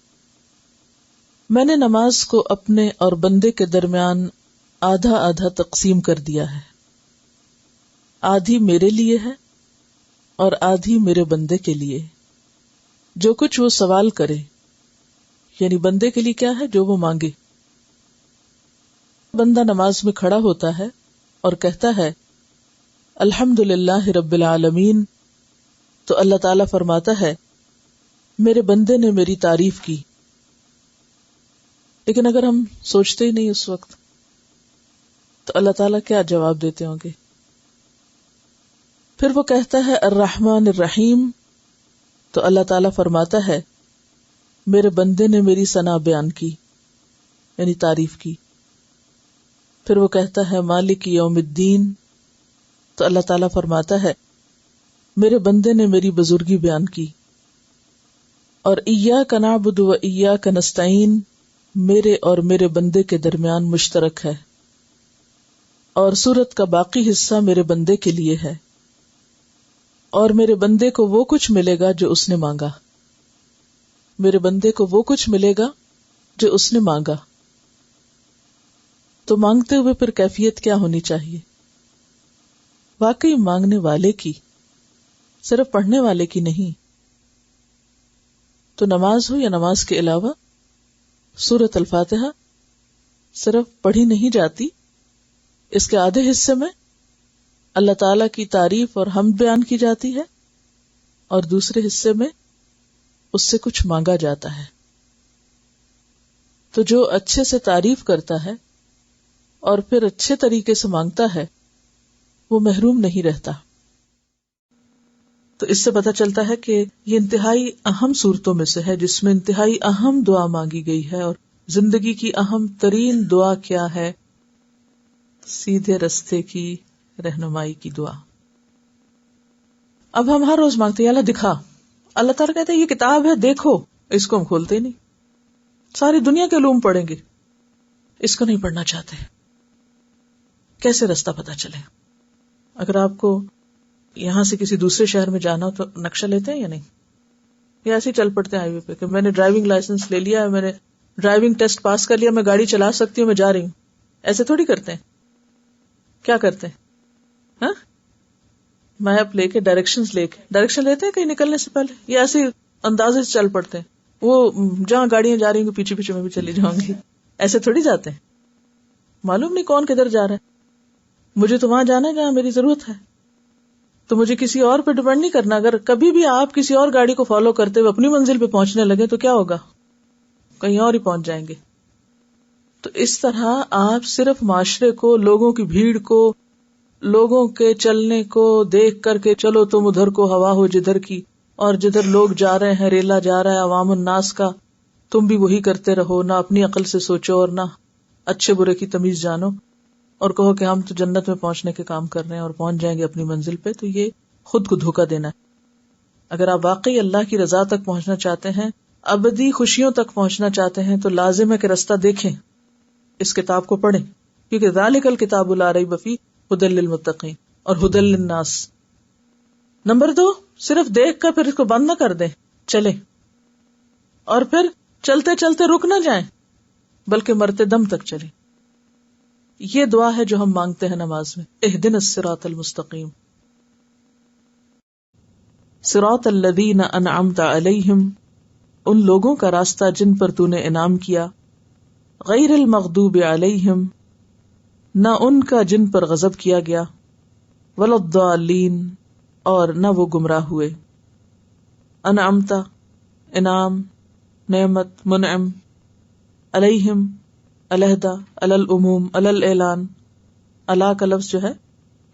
میں نے نماز کو اپنے اور بندے کے درمیان آدھا آدھا تقسیم کر دیا ہے، آدھی میرے لیے ہے اور آدھی میرے بندے کے لیے. جو کچھ وہ سوال کرے، یعنی بندے کے لیے کیا ہے؟ جو وہ مانگے. بندہ نماز میں کھڑا ہوتا ہے اور کہتا ہے الحمدللہ رب العالمین، تو اللہ تعالیٰ فرماتا ہے میرے بندے نے میری تعریف کی. لیکن اگر ہم سوچتے ہی نہیں اس وقت تو اللہ تعالیٰ کیا جواب دیتے ہوں گے؟ پھر وہ کہتا ہے الرحمن الرحیم، تو اللہ تعالیٰ فرماتا ہے میرے بندے نے میری ثنا بیان کی، یعنی تعریف کی. پھر وہ کہتا ہے مالک یوم الدین، تو اللہ تعالیٰ فرماتا ہے میرے بندے نے میری بزرگی بیان کی. اور ایاک نعبد و ایاک نستعین میرے اور میرے بندے کے درمیان مشترک ہے، اور سورت کا باقی حصہ میرے بندے کے لیے ہے، اور میرے بندے کو وہ کچھ ملے گا جو اس نے مانگا. میرے بندے کو وہ کچھ ملے گا جو اس نے مانگا. تو مانگتے ہوئے پھر کیفیت کیا ہونی چاہیے؟ واقعی مانگنے والے کی، صرف پڑھنے والے کی نہیں. تو نماز ہو یا نماز کے علاوہ سورۃ الفاتحہ صرف پڑھی نہیں جاتی، اس کے آدھے حصے میں اللہ تعالی کی تعریف اور حمد بیان کی جاتی ہے، اور دوسرے حصے میں اس سے کچھ مانگا جاتا ہے. تو جو اچھے سے تعریف کرتا ہے اور پھر اچھے طریقے سے مانگتا ہے وہ محروم نہیں رہتا. تو اس سے پتہ چلتا ہے کہ یہ انتہائی اہم صورتوں میں سے ہے جس میں انتہائی اہم دعا مانگی گئی ہے. اور زندگی کی اہم ترین دعا کیا ہے؟ سیدھے رستے کی رہنمائی کی دعا. اب ہم ہر روز مانگتے ہیں اللہ دکھا، اللہ تعالیٰ کہتے ہیں یہ کتاب ہے دیکھو، اس کو ہم کھولتے ہی نہیں. ساری دنیا کے علوم پڑھیں گے، اس کو نہیں پڑھنا چاہتے. کیسے رستہ پتہ چلے؟ اگر آپ کو یہاں سے کسی دوسرے شہر میں جانا ہو تو نقشہ لیتے ہیں یا نہیں؟ یا ایسے ہی چل پڑتے ہیں ہائی وے پہ کہ میں نے ڈرائیونگ لائسنس لے لیا ہے، میں نے ڈرائیونگ ٹیسٹ پاس کر لیا، میں گاڑی چلا سکتی ہوں، میں جا رہی ہوں. ایسے تھوڑی کرتے ہیں. کیا کرتے ہیں؟ ہاں، میپ لے کے ڈائریکشن لیتے ہیں کہیں نکلنے سے پہلے، یا ایسے اندازے سے چل پڑتے ہیں. وہ جہاں گاڑیاں جا رہی ہوں پیچھے پیچھے میں بھی چلی جاؤں گی. ایسے تھوڑی جاتے ہیں. معلوم نہیں کون کدھر جا رہا ہے. مجھے تو وہاں جانا ہے جہاں میری ضرورت ہے، تو مجھے کسی اور پہ ڈپینڈ نہیں کرنا. اگر کبھی بھی آپ کسی اور گاڑی کو فالو کرتے ہوئے اپنی منزل پہ پہنچنے لگے تو کیا ہوگا؟ کہیں اور ہی پہنچ جائیں گے. تو اس طرح آپ صرف معاشرے کو، لوگوں کی بھیڑ کو، لوگوں کے چلنے کو دیکھ کر کے چلو تم ادھر کو ہوا ہو جدھر کی، اور جدھر لوگ جا رہے ہیں، ریلا جا رہا ہے عوام الناس کا، تم بھی وہی کرتے رہو. نہ اپنی عقل سے سوچو اور نہ اچھے برے کی تمیز جانو، اور کہو کہ ہم تو جنت میں پہنچنے کے کام کر رہے ہیں اور پہنچ جائیں گے اپنی منزل پہ. تو یہ خود کو دھوکہ دینا ہے. اگر آپ واقعی اللہ کی رضا تک پہنچنا چاہتے ہیں، ابدی خوشیوں تک پہنچنا چاہتے ہیں، تو لازم ہے کہ رستہ دیکھیں، اس کتاب کو پڑھیں، کیونکہ ذالک الکتاب لا ریب فیہ ھدی للمتقین اور ھدی للناس. نمبر 2، صرف دیکھ کر پھر اس کو بند نہ کر دیں، چلیں، اور پھر چلتے چلتے رک نہ جائیں بلکہ مرتے دم تک چلیں. یہ دعا ہے جو ہم مانگتے ہیں نماز میں، اہدنا الصراط المستقیم، صراط الذین انعمت علیہم، ان لوگوں کا راستہ جن پر تو نے انعام کیا، غیر المغضوب علیہم، نہ ان کا جن پر غضب کیا گیا، ولا الضالین، اور نہ وہ گمراہ ہوئے۔ انعمت انعام، نعمت منعم، علیہم علیحدہ، علی العموم، علی الاعلان، علی کا لفظ جو ہے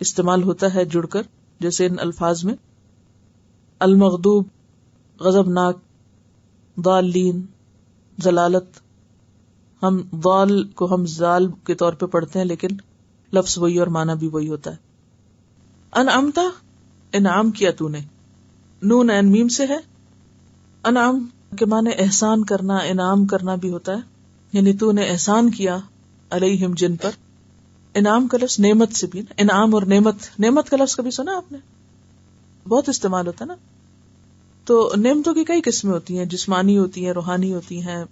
استعمال ہوتا ہے جڑ کر جیسے ان الفاظ میں، المغضوب غضبناک، ضالین ضلالت، ہم ضال کو ہم زال کے طور پہ پڑھتے ہیں لیکن لفظ وہی اور معنی بھی وہی ہوتا ہے۔ انعمتا انعام کیا تو نے، نون عین میم سے ہے، انعام کے معنی احسان کرنا، انعام کرنا بھی ہوتا ہے، یعنی تو نے احسان کیا علیہم جن پر۔ انعام کا لفظ نعمت سے بھی، انعام اور نعمت، نعمت کا لفظ کبھی سنا آپ نے؟ بہت استعمال ہوتا ہے نا۔ تو نعمتوں کی کئی قسمیں ہوتی ہیں، جسمانی ہوتی ہیں، روحانی ہوتی ہیں،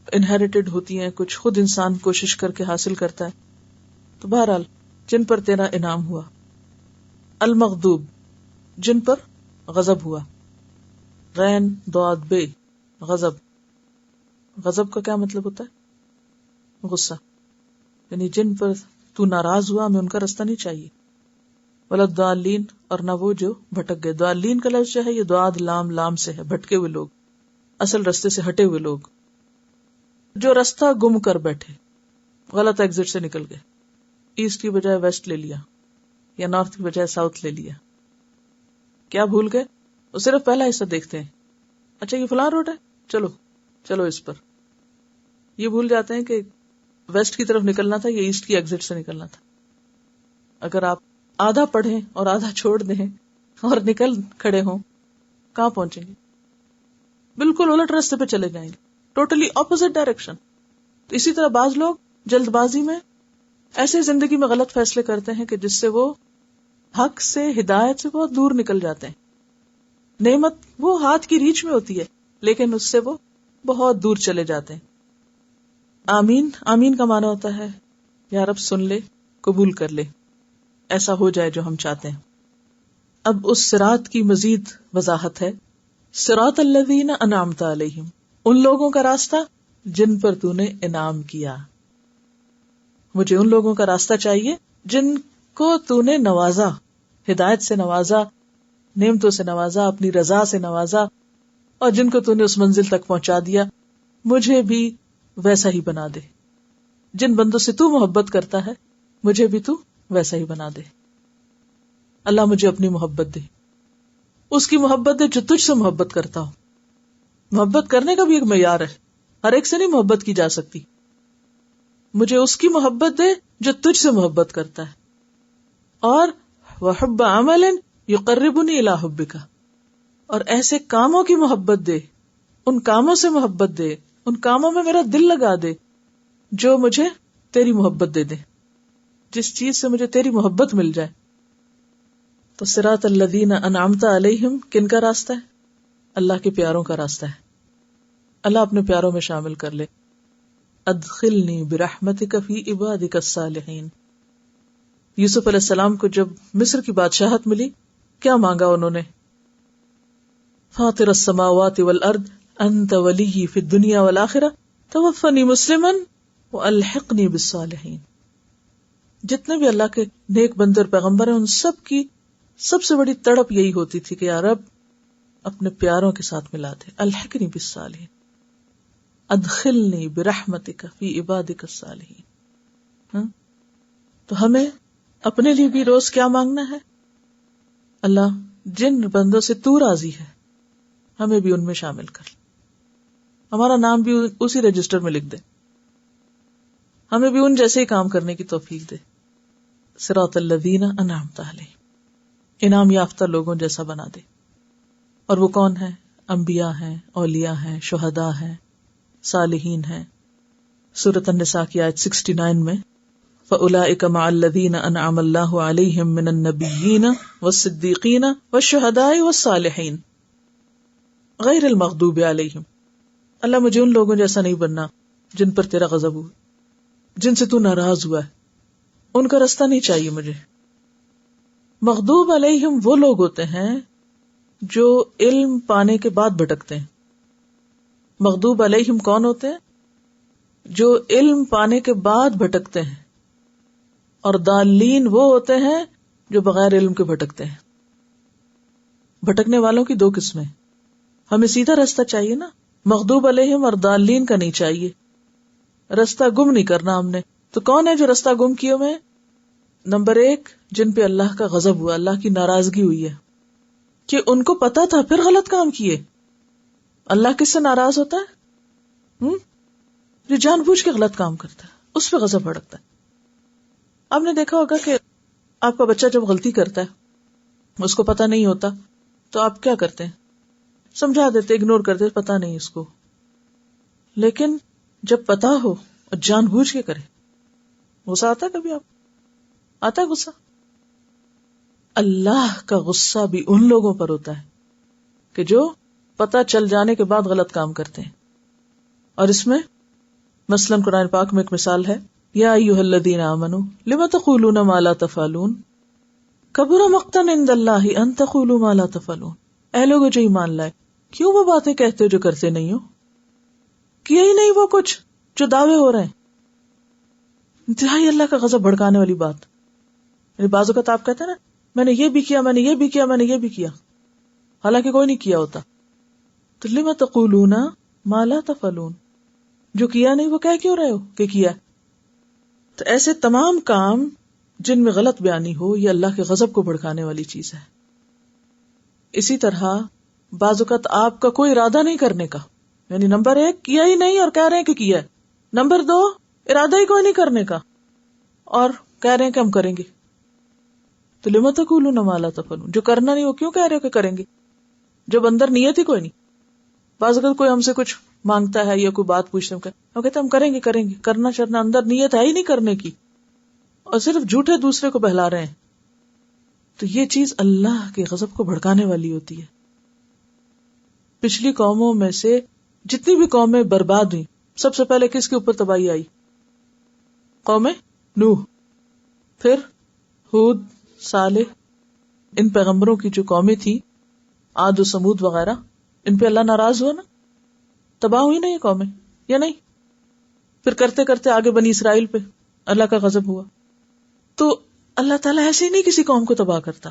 انہیریٹڈ ہوتی ہیں، کچھ خود انسان کوشش کر کے حاصل کرتا ہے۔ تو بہرحال جن پر تیرا انعام ہوا۔ المغضوب جن پر غضب ہوا، غین ضاد بے، غضب، غضب کا کیا مطلب ہوتا ہے؟ غصہ، یعنی جن پر تو ناراض ہوا، ہمیں ان کا راستہ نہیں چاہیے۔ ولا الضالین، اور نہ وہ جو بھٹک گئے۔ ضالین کا لفظ جو ہے یہ ضاد لام لام سے ہے، بھٹکے ہوئے لوگ، اصل رستے سے ہٹے ہوئے لوگ، جو رستہ گم کر بیٹھے، غلط ایگزٹ سے نکل گئے، ایسٹ کی بجائے ویسٹ لے لیا یا نارتھ کی بجائے ساؤتھ لے لیا۔ کیا بھول گئے؟ وہ صرف پہلا حصہ دیکھتے ہیں، اچھا یہ فلاں روڈ ہے، چلو چلو اس پر۔ یہ بھول جاتے ہیں کہ ویسٹ کی طرف نکلنا تھا یا ایسٹ کی ایگزٹ سے نکلنا تھا۔ اگر آپ آدھا پڑھیں اور آدھا چھوڑ دیں اور نکل کھڑے ہوں، کہاں پہنچیں گے؟ بالکل الٹ راستے پہ چلے جائیں گے، ٹوٹلی اپوزٹ ڈائریکشن۔ تو اسی طرح بعض لوگ جلد بازی میں ایسے زندگی میں غلط فیصلے کرتے ہیں کہ جس سے وہ حق سے، ہدایت سے بہت دور نکل جاتے ہیں۔ نعمت وہ ہاتھ کی ریچ میں ہوتی ہے لیکن اس سے وہ بہت دور چلے جاتے ہیں۔ آمین، آمین کا معنی ہوتا ہے یا رب سن لے، قبول کر لے، ایسا ہو جائے جو ہم چاہتے ہیں۔ اب اس صراط کی مزید وضاحت ہے، صراط الذین انعمت علیہم، ان لوگوں کا راستہ جن پر تو نے انعام کیا۔ مجھے ان لوگوں کا راستہ چاہیے جن کو تو نے نوازا، ہدایت سے نوازا، نعمتوں سے نوازا، اپنی رضا سے نوازا، اور جن کو تو نے اس منزل تک پہنچا دیا، مجھے بھی ویسا ہی بنا دے۔ جن بندوں سے تو محبت کرتا ہے مجھے بھی تو ویسا ہی بنا دے۔ اللہ مجھے اپنی محبت دے، اس کی محبت دے جو تجھ سے محبت کرتا ہو۔ محبت کرنے کا بھی ایک معیار ہے، ہر ایک سے نہیں محبت کی جا سکتی۔ مجھے اس کی محبت دے جو تجھ سے محبت کرتا ہے، اور وحب عمل یقربنی الی حبک، اور ایسے کاموں کی محبت دے، ان کاموں سے محبت دے، ان کاموں میں میرا دل لگا دے جو مجھے تیری محبت دے دے، جس چیز سے مجھے تیری محبت مل جائے۔ تو صراط الذین انعمت علیہم کن کا راستہ ہے؟ اللہ کے پیاروں کا راستہ ہے۔ اللہ اپنے پیاروں میں شامل کر لے۔ ادخلنی برحمتک فی عبادک الصالحین۔ یوسف علیہ السلام کو جب مصر کی بادشاہت ملی، کیا مانگا انہوں نے؟ فاطر السماوات والارض انت ولی فی الدنیا والآخرہ توفنی مسلما والحقنی بالصالحین۔ جتنے بھی اللہ کے نیک بندے اور پیغمبر ہیں، ان سب کی سب سے بڑی تڑپ یہی ہوتی تھی کہ یا رب اپنے پیاروں کے ساتھ ملا دے، الحقنی بالصالحین، ادخلنی برحمتک فی عبادک الصالحین۔ تو ہمیں اپنے لیے بھی روز کیا مانگنا ہے؟ اللہ جن بندوں سے تو راضی ہے ہمیں بھی ان میں شامل کر، ہمارا نام بھی اسی رجسٹر میں لکھ دے، ہمیں بھی ان جیسے ہی کام کرنے کی توفیق دے۔ صراط الذین انعمت علیہم، انعام یافتہ لوگوں جیسا بنا دے۔ اور وہ کون ہے؟ انبیاء ہیں، اولیاء ہیں، شہداء ہیں، صالحین ہیں۔ سورۃ النساء کی آیت 69 میں فَأُولَئِكَ مَعَ الَّذِينَ أَنْعَمَ اللَّهُ عَلَيْهِمْ مِنَ النَّبِيِّينَ وَالصِّدِّيقِينَ وَالشُّهَدَاءِ وَالصَّالِحِينَ غیر المغضوب علیہم۔ اللہ مجھے ان لوگوں جیسا نہیں بننا جن پر تیرا غضب ہوا، جن سے تو ناراض ہوا ہے، ان کا رستہ نہیں چاہیے مجھے. مغضوب علیہم وہ لوگ ہوتے ہیں جو علم پانے کے بعد بھٹکتے ہیں. مغضوب علیہم کون ہوتے ہیں؟ جو علم پانے کے بعد بھٹکتے ہیں. اور ضالین وہ ہوتے ہیں جو بغیر علم کے بھٹکتے ہیں. بھٹکنے والوں کی دو قسمیں. ہمیں سیدھا رستہ چاہیے نا، مغضوب علیہم اور ضالین کا نہیں چاہیے. رستہ گم نہیں کرنا ہم نے. تو کون ہے جو رستہ گم کیے ہوئے؟ نمبر 1، جن پہ اللہ کا غضب ہوا، اللہ کی ناراضگی ہوئی ہے، کہ ان کو پتا تھا پھر غلط کام کیے. اللہ کس سے ناراض ہوتا ہے؟ جو جان بوجھ کے غلط کام کرتا ہے اس پہ غضب بھڑکتا ہے. آپ نے دیکھا ہوگا کہ آپ کا بچہ جب غلطی کرتا ہے، اس کو پتا نہیں ہوتا، تو آپ کیا کرتے ہیں؟ سمجھا دیتے، اگنور کرتے، پتا نہیں اس کو. لیکن جب پتا ہو اور جان بوجھ کے کرے، غصہ آتا ہے؟ کبھی آپ آتا ہے غصہ؟ اللہ کا غصہ بھی ان لوگوں پر ہوتا ہے کہ جو پتا چل جانے کے بعد غلط کام کرتے ہیں. اور اس میں مثلاً قرآن پاک میں ایک مثال ہے، یا ایھا الذین آمنوا لم تقولون ما لا تفعلون کبر مقتا عند اللہ ان تقولوا ما لا تفعلون. اے لوگو جو ایمان لائے، کیوں وہ باتیں کہتے ہو جو کرتے نہیں ہو؟ کیا ہی نہیں وہ کچھ جو دعوے ہو رہے ہیں. انتہائی اللہ کا غضب بھڑکانے والی بات. یعنی بعض اوقات آپ کہتے ہیں نا، میں نے یہ بھی کیا، میں نے یہ بھی کیا، میں نے یہ بھی کیا، حالانکہ کوئی نہیں کیا ہوتا. تو لم تقولون ما لا تفعلون، جو کیا نہیں وہ کہہ کیوں رہے ہو کہ کیا؟ تو ایسے تمام کام جن میں غلط بیانی ہو، یہ اللہ کے غضب کو بھڑکانے والی چیز ہے. اسی طرح بعض اوقات آپ کا کوئی ارادہ نہیں کرنے کا، یعنی نمبر 1 کیا ہی نہیں اور کہہ رہے ہیں کہ کیا ہے. نمبر 2 ارادہ ہی کوئی نہیں کرنے کا اور کہہ رہے ہیں کہ ہم کریں گے. تو لم تقولون ما لا تفعلون، جو کرنا نہیں وہ کیوں کہہ رہے ہو کہ کریں گے جب اندر نیت ہی کوئی نہیں. بعض اوقات کوئی ہم سے کچھ مانگتا ہے یا کوئی بات پوچھتے ہیں، ہم کہتے ہیں ہم کریں گے کریں گے، کرنا چرنا اندر نیت ہے ہی نہیں کرنے کی، اور صرف جھوٹے دوسرے کو بہلا رہے ہیں. تو یہ چیز اللہ کے غضب کو بھڑکانے والی ہوتی ہے. پچھلی قوموں میں سے جتنی بھی قومیں برباد ہوئی، سب سے پہلے کس کے اوپر تباہی آئی؟ قوم نوح، پھر ہود، صالح. ان پیغمبروں کی جو قومیں تھی، عاد و سمود وغیرہ، ان پہ اللہ ناراض ہوا نا، تباہ ہوئی نا یہ قومیں، یا نہیں؟ پھر کرتے کرتے آگے بنی اسرائیل پہ اللہ کا غضب ہوا. تو اللہ تعالیٰ ایسے ہی نہیں کسی قوم کو تباہ کرتا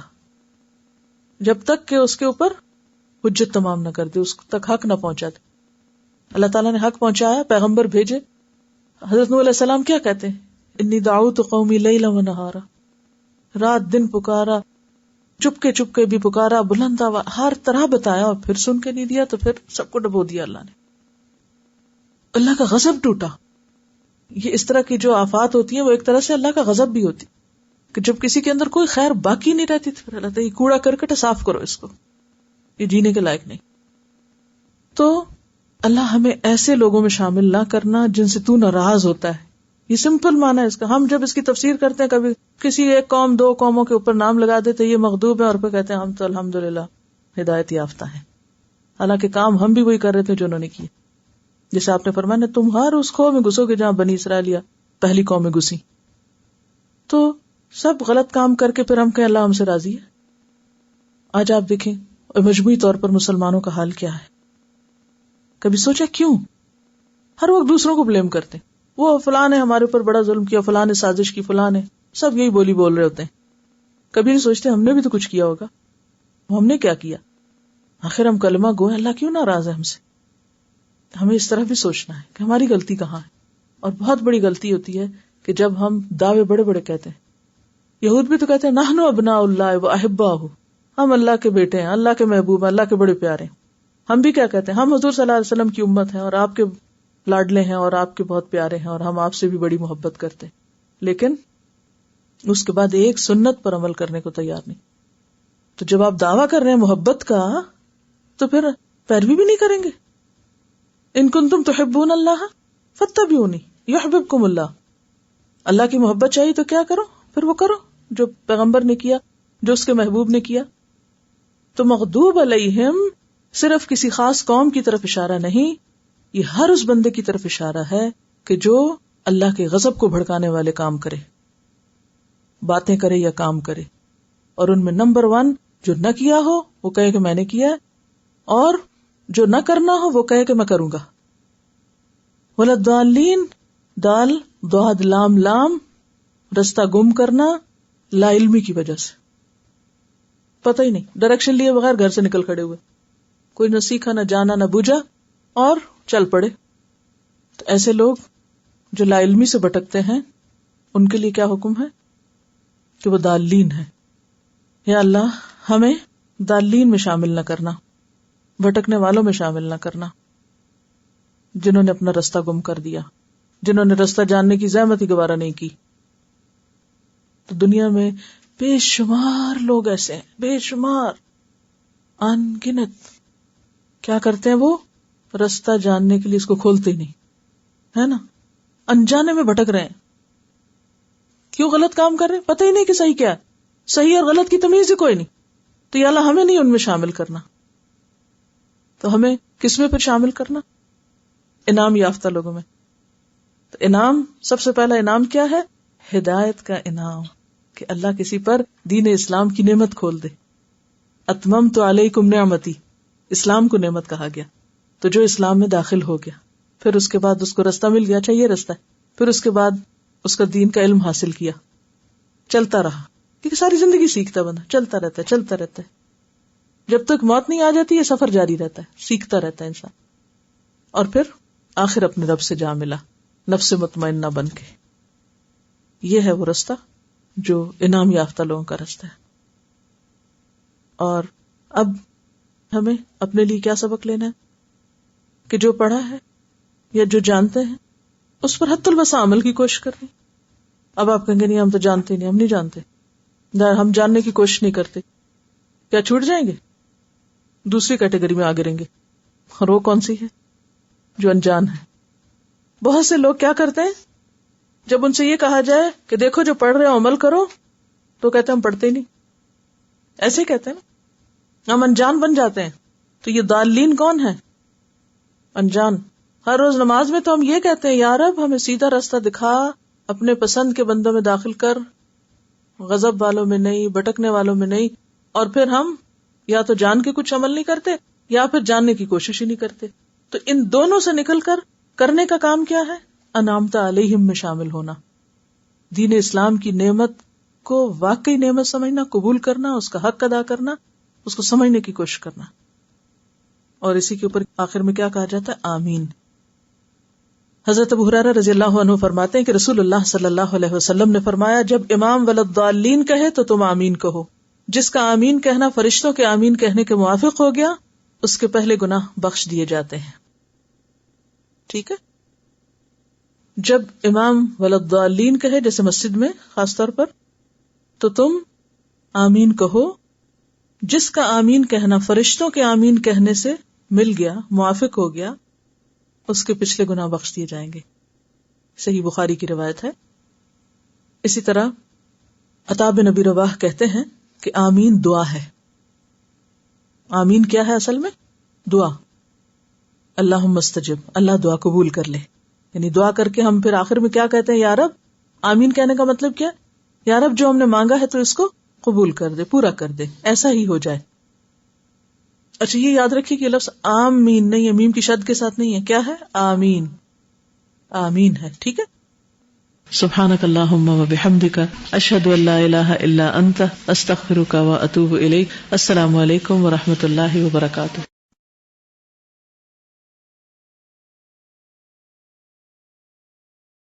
جب تک کہ اس کے اوپر حجت تمام نہ کر دے، اس تک حق نہ پہنچا دے. اللہ تعالیٰ نے حق پہنچایا، پیغمبر بھیجے. حضرت نوح علیہ السلام کیا کہتے ہیں؟ انی دعوت قومی لیلا و نہارا، رات دن پکارا، چپ کے بھی پکارا، بلند آواز، ہر طرح بتایا، اور پھر سن کے نہیں دیا تو پھر سب کو ڈبو دیا اللہ نے. اللہ کا غضب ٹوٹا. یہ اس طرح کی جو آفات ہوتی ہیں وہ ایک طرح سے اللہ کا غضب بھی ہوتی کہ جب کسی کے اندر کوئی خیر باقی نہیں رہتی تو پھر اللہ تعالیٰ یہ کوڑا کرکٹ صاف کرو، اس کو، یہ جینے کے لائق نہیں. تو اللہ ہمیں ایسے لوگوں میں شامل نہ کرنا جن سے تو ناراض ہوتا ہے. یہ سمپل معنی ہے اس کا. ہم جب اس کی تفسیر کرتے ہیں، کبھی کسی ایک قوم 2 قوموں کے اوپر نام لگا دیتے یہ مغضوب ہے، اور پھر کہتے ہیں ہم تو الحمدللہ ہدایت یافتہ ہیں، حالانکہ کام ہم بھی وہی کر رہے تھے جو انہوں نے کیا. جیسے آپ نے فرمایا تم ہر اس قوم میں گھسو گے جہاں بنی اسرائیل پہلی قوم میں گھسی. تو سب غلط کام کر کے پھر ہم کہیں اللہ ہم سے راضی ہے. آج آپ دیکھیں مجموعی طور پر مسلمانوں کا حال کیا ہے. کبھی سوچا کیوں ہر وقت دوسروں کو بلیم کرتے ہیں؟ وہ فلاں نے ہمارے اوپر بڑا ظلم کیا، فلاں نے سازش کی، فلاں نے، سب یہی بولی بول رہے ہوتے ہیں. کبھی نہیں سوچتے ہم نے بھی تو کچھ کیا ہوگا، ہم نے کیا کیا؟ آخر ہم کلمہ گو ہیں، اللہ کیوں ناراض ہے ہم سے؟ ہمیں اس طرح بھی سوچنا ہے کہ ہماری غلطی کہاں ہے. اور بہت بڑی غلطی ہوتی ہے کہ جب ہم دعوے بڑے بڑے کہتے ہیں. یہود بھی تو کہتے ہیں نحن ابناء اللہ و احباہ، ہم اللہ کے بیٹے ہیں، اللہ کے محبوب ہیں، اللہ کے بڑے پیارے ہیں. ہم بھی کیا کہتے ہیں؟ ہم حضور صلی اللہ علیہ وسلم کی امت ہیں اور آپ کے لاڈلے ہیں اور آپ کے بہت پیارے ہیں اور ہم آپ سے بھی بڑی محبت کرتے ہیں. لیکن اس کے بعد ایک سنت پر عمل کرنے کو تیار نہیں. تو جب آپ دعویٰ کر رہے ہیں محبت کا تو پھر پیروی بھی نہیں کریں گے. ان کنتم تحبون اللہ فاتبعونی یحببکم اللہ. اللہ کی محبت چاہیے تو کیا کرو؟ پھر وہ کرو جو پیغمبر نے کیا، جو اس کے محبوب نے کیا. تو مغضوب علیہم صرف کسی خاص قوم کی طرف اشارہ نہیں، یہ ہر اس بندے کی طرف اشارہ ہے کہ جو اللہ کے غضب کو بھڑکانے والے کام کرے. باتیں کرے یا کام کرے، اور ان میں نمبر 1 جو نہ کیا ہو وہ کہے کہ میں نے کیا ہے، اور جو نہ کرنا ہو وہ کہے کہ میں کروں گا. ولضالین، دال ضاد لام لام، رستہ گم کرنا لا علمی کی وجہ سے، پتہ ہی نہیں، ڈائریکشن لیے بغیر گھر سے نکل کھڑے ہوئے، کوئی نہ سیکھا نہ جانا نہ بوجھا اور چل پڑے. تو ایسے لوگ جو لا علمی سے بھٹکتے ہیں ان کے لیے کیا حکم ہے کہ وہ دالین ہیں. یا اللہ ہمیں دالین میں شامل نہ کرنا، بھٹکنے والوں میں شامل نہ کرنا، جنہوں نے اپنا رستہ گم کر دیا، جنہوں نے رستہ جاننے کی زحمت ہی گوارا نہیں کی. تو دنیا میں بے شمار لوگ ایسے ہیں، بے شمار، ان گنت. کیا کرتے ہیں وہ؟ رستہ جاننے کے لیے اس کو کھولتے ہی نہیں، ہے نا، انجانے میں بھٹک رہے ہیں. کیوں غلط کام کر رہے ہیں؟ پتہ ہی نہیں کہ صحیح کیا ہے، صحیح اور غلط کی تمیز ہی کوئی نہیں. تو یا اللہ ہمیں نہیں ان میں شامل کرنا. تو ہمیں کس میں پھر شامل کرنا؟ انعام یافتہ لوگوں میں. تو انعام، سب سے پہلا انعام کیا ہے؟ ہدایت کا انعام، کہ اللہ کسی پر دین اسلام کی نعمت کھول دے. اتممت علیکم نعمتی، اسلام کو نعمت کہا گیا. تو جو اسلام میں داخل ہو گیا، پھر اس کے بعد اس کو رستہ مل گیا، چاہیے رستہ ہے، پھر اس کے بعد اس کا دین کا علم حاصل کیا، چلتا رہا، کیونکہ ساری زندگی سیکھتا بندہ، چلتا رہتا ہے چلتا رہتا ہے، جب تک موت نہیں آ جاتی یہ سفر جاری رہتا ہے، سیکھتا رہتا ہے انسان، اور پھر آخر اپنے رب سے جا ملا نفس مطمئنہ بن کے. یہ ہے وہ رستہ جو انعام یافتہ لوگوں کا رستہ ہے. اور اب ہمیں اپنے لیے کیا سبق لینا ہے کہ جو پڑھا ہے یا جو جانتے ہیں اس پر حد الوسع عمل کی کوشش کرنی. اب آپ کہیں گے نہیں ہم تو جانتے نہیں، ہم نہیں جانتے، ہم جاننے کی کوشش نہیں کرتے، کیا چھوٹ جائیں گے؟ دوسری کیٹیگری میں آگے رہیں گے. اور وہ کون سی ہے؟ جو انجان ہے. بہت سے لوگ کیا کرتے ہیں، جب ان سے یہ کہا جائے کہ دیکھو جو پڑھ رہے ہو عمل کرو، تو کہتے ہیں ہم پڑھتے ہی نہیں. ایسے ہی کہتے ہیں نا، ہم انجان بن جاتے ہیں. تو یہ دالین کون ہے؟ انجان. ہر روز نماز میں تو ہم یہ کہتے ہیں یا رب ہمیں سیدھا راستہ دکھا، اپنے پسند کے بندوں میں داخل کر، غضب والوں میں نہیں، بھٹکنے والوں میں نہیں. اور پھر ہم یا تو جان کے کچھ عمل نہیں کرتے یا پھر جاننے کی کوشش ہی نہیں کرتے. تو ان دونوں سے نکل کر کرنے کا کام کیا ہے؟ انعمت علیہم میں شامل ہونا، دین اسلام کی نعمت کو واقعی نعمت سمجھنا، قبول کرنا، اس کا حق ادا کرنا، اس کو سمجھنے کی کوشش کرنا. اور اسی کے اوپر آخر میں کیا کہا جاتا ہے؟ آمین. حضرت ابو ہریرہ رضی اللہ عنہ فرماتے ہیں کہ رسول اللہ صلی اللہ علیہ وسلم نے فرمایا، جب امام ولضالین کہے تو تم آمین کہو. جس کا آمین کہنا فرشتوں کے آمین کہنے کے موافق ہو گیا، اس کے پہلے گناہ بخش دیے جاتے ہیں. ٹھیک ہے. جب امام ولضالین کہے، جیسے مسجد میں خاص طور پر، تو تم آمین کہو. جس کا آمین کہنا فرشتوں کے آمین کہنے سے مل گیا، موافق ہو گیا، اس کے پچھلے گناہ بخش دیے جائیں گے. صحیح بخاری کی روایت ہے. اسی طرح عطا بن ابی رواح کہتے ہیں کہ آمین دعا ہے. آمین کیا ہے اصل میں؟ دعا. اللہم استجب، اللہ دعا قبول کر لے. یعنی دعا کر کے ہم پھر آخر میں کیا کہتے ہیں؟ یا رب. آمین کہنے کا مطلب کیا؟ یا رب جو ہم نے مانگا ہے تو اس کو قبول کر دے، پورا کر دے، ایسا ہی ہو جائے. اچھا یہ یاد رکھیے کہ یہ لفظ آمین نہیں ہے، میم کی شد کے ساتھ نہیں ہے. کیا ہے؟ آمین. آمین ہے. ٹھیک ہے. سبحانک اللہم و بحمدک، اشہد ان لا الہ الا انت، استغفرک و اتوب الیک. السلام علیکم و رحمۃ اللہ وبرکاتہ.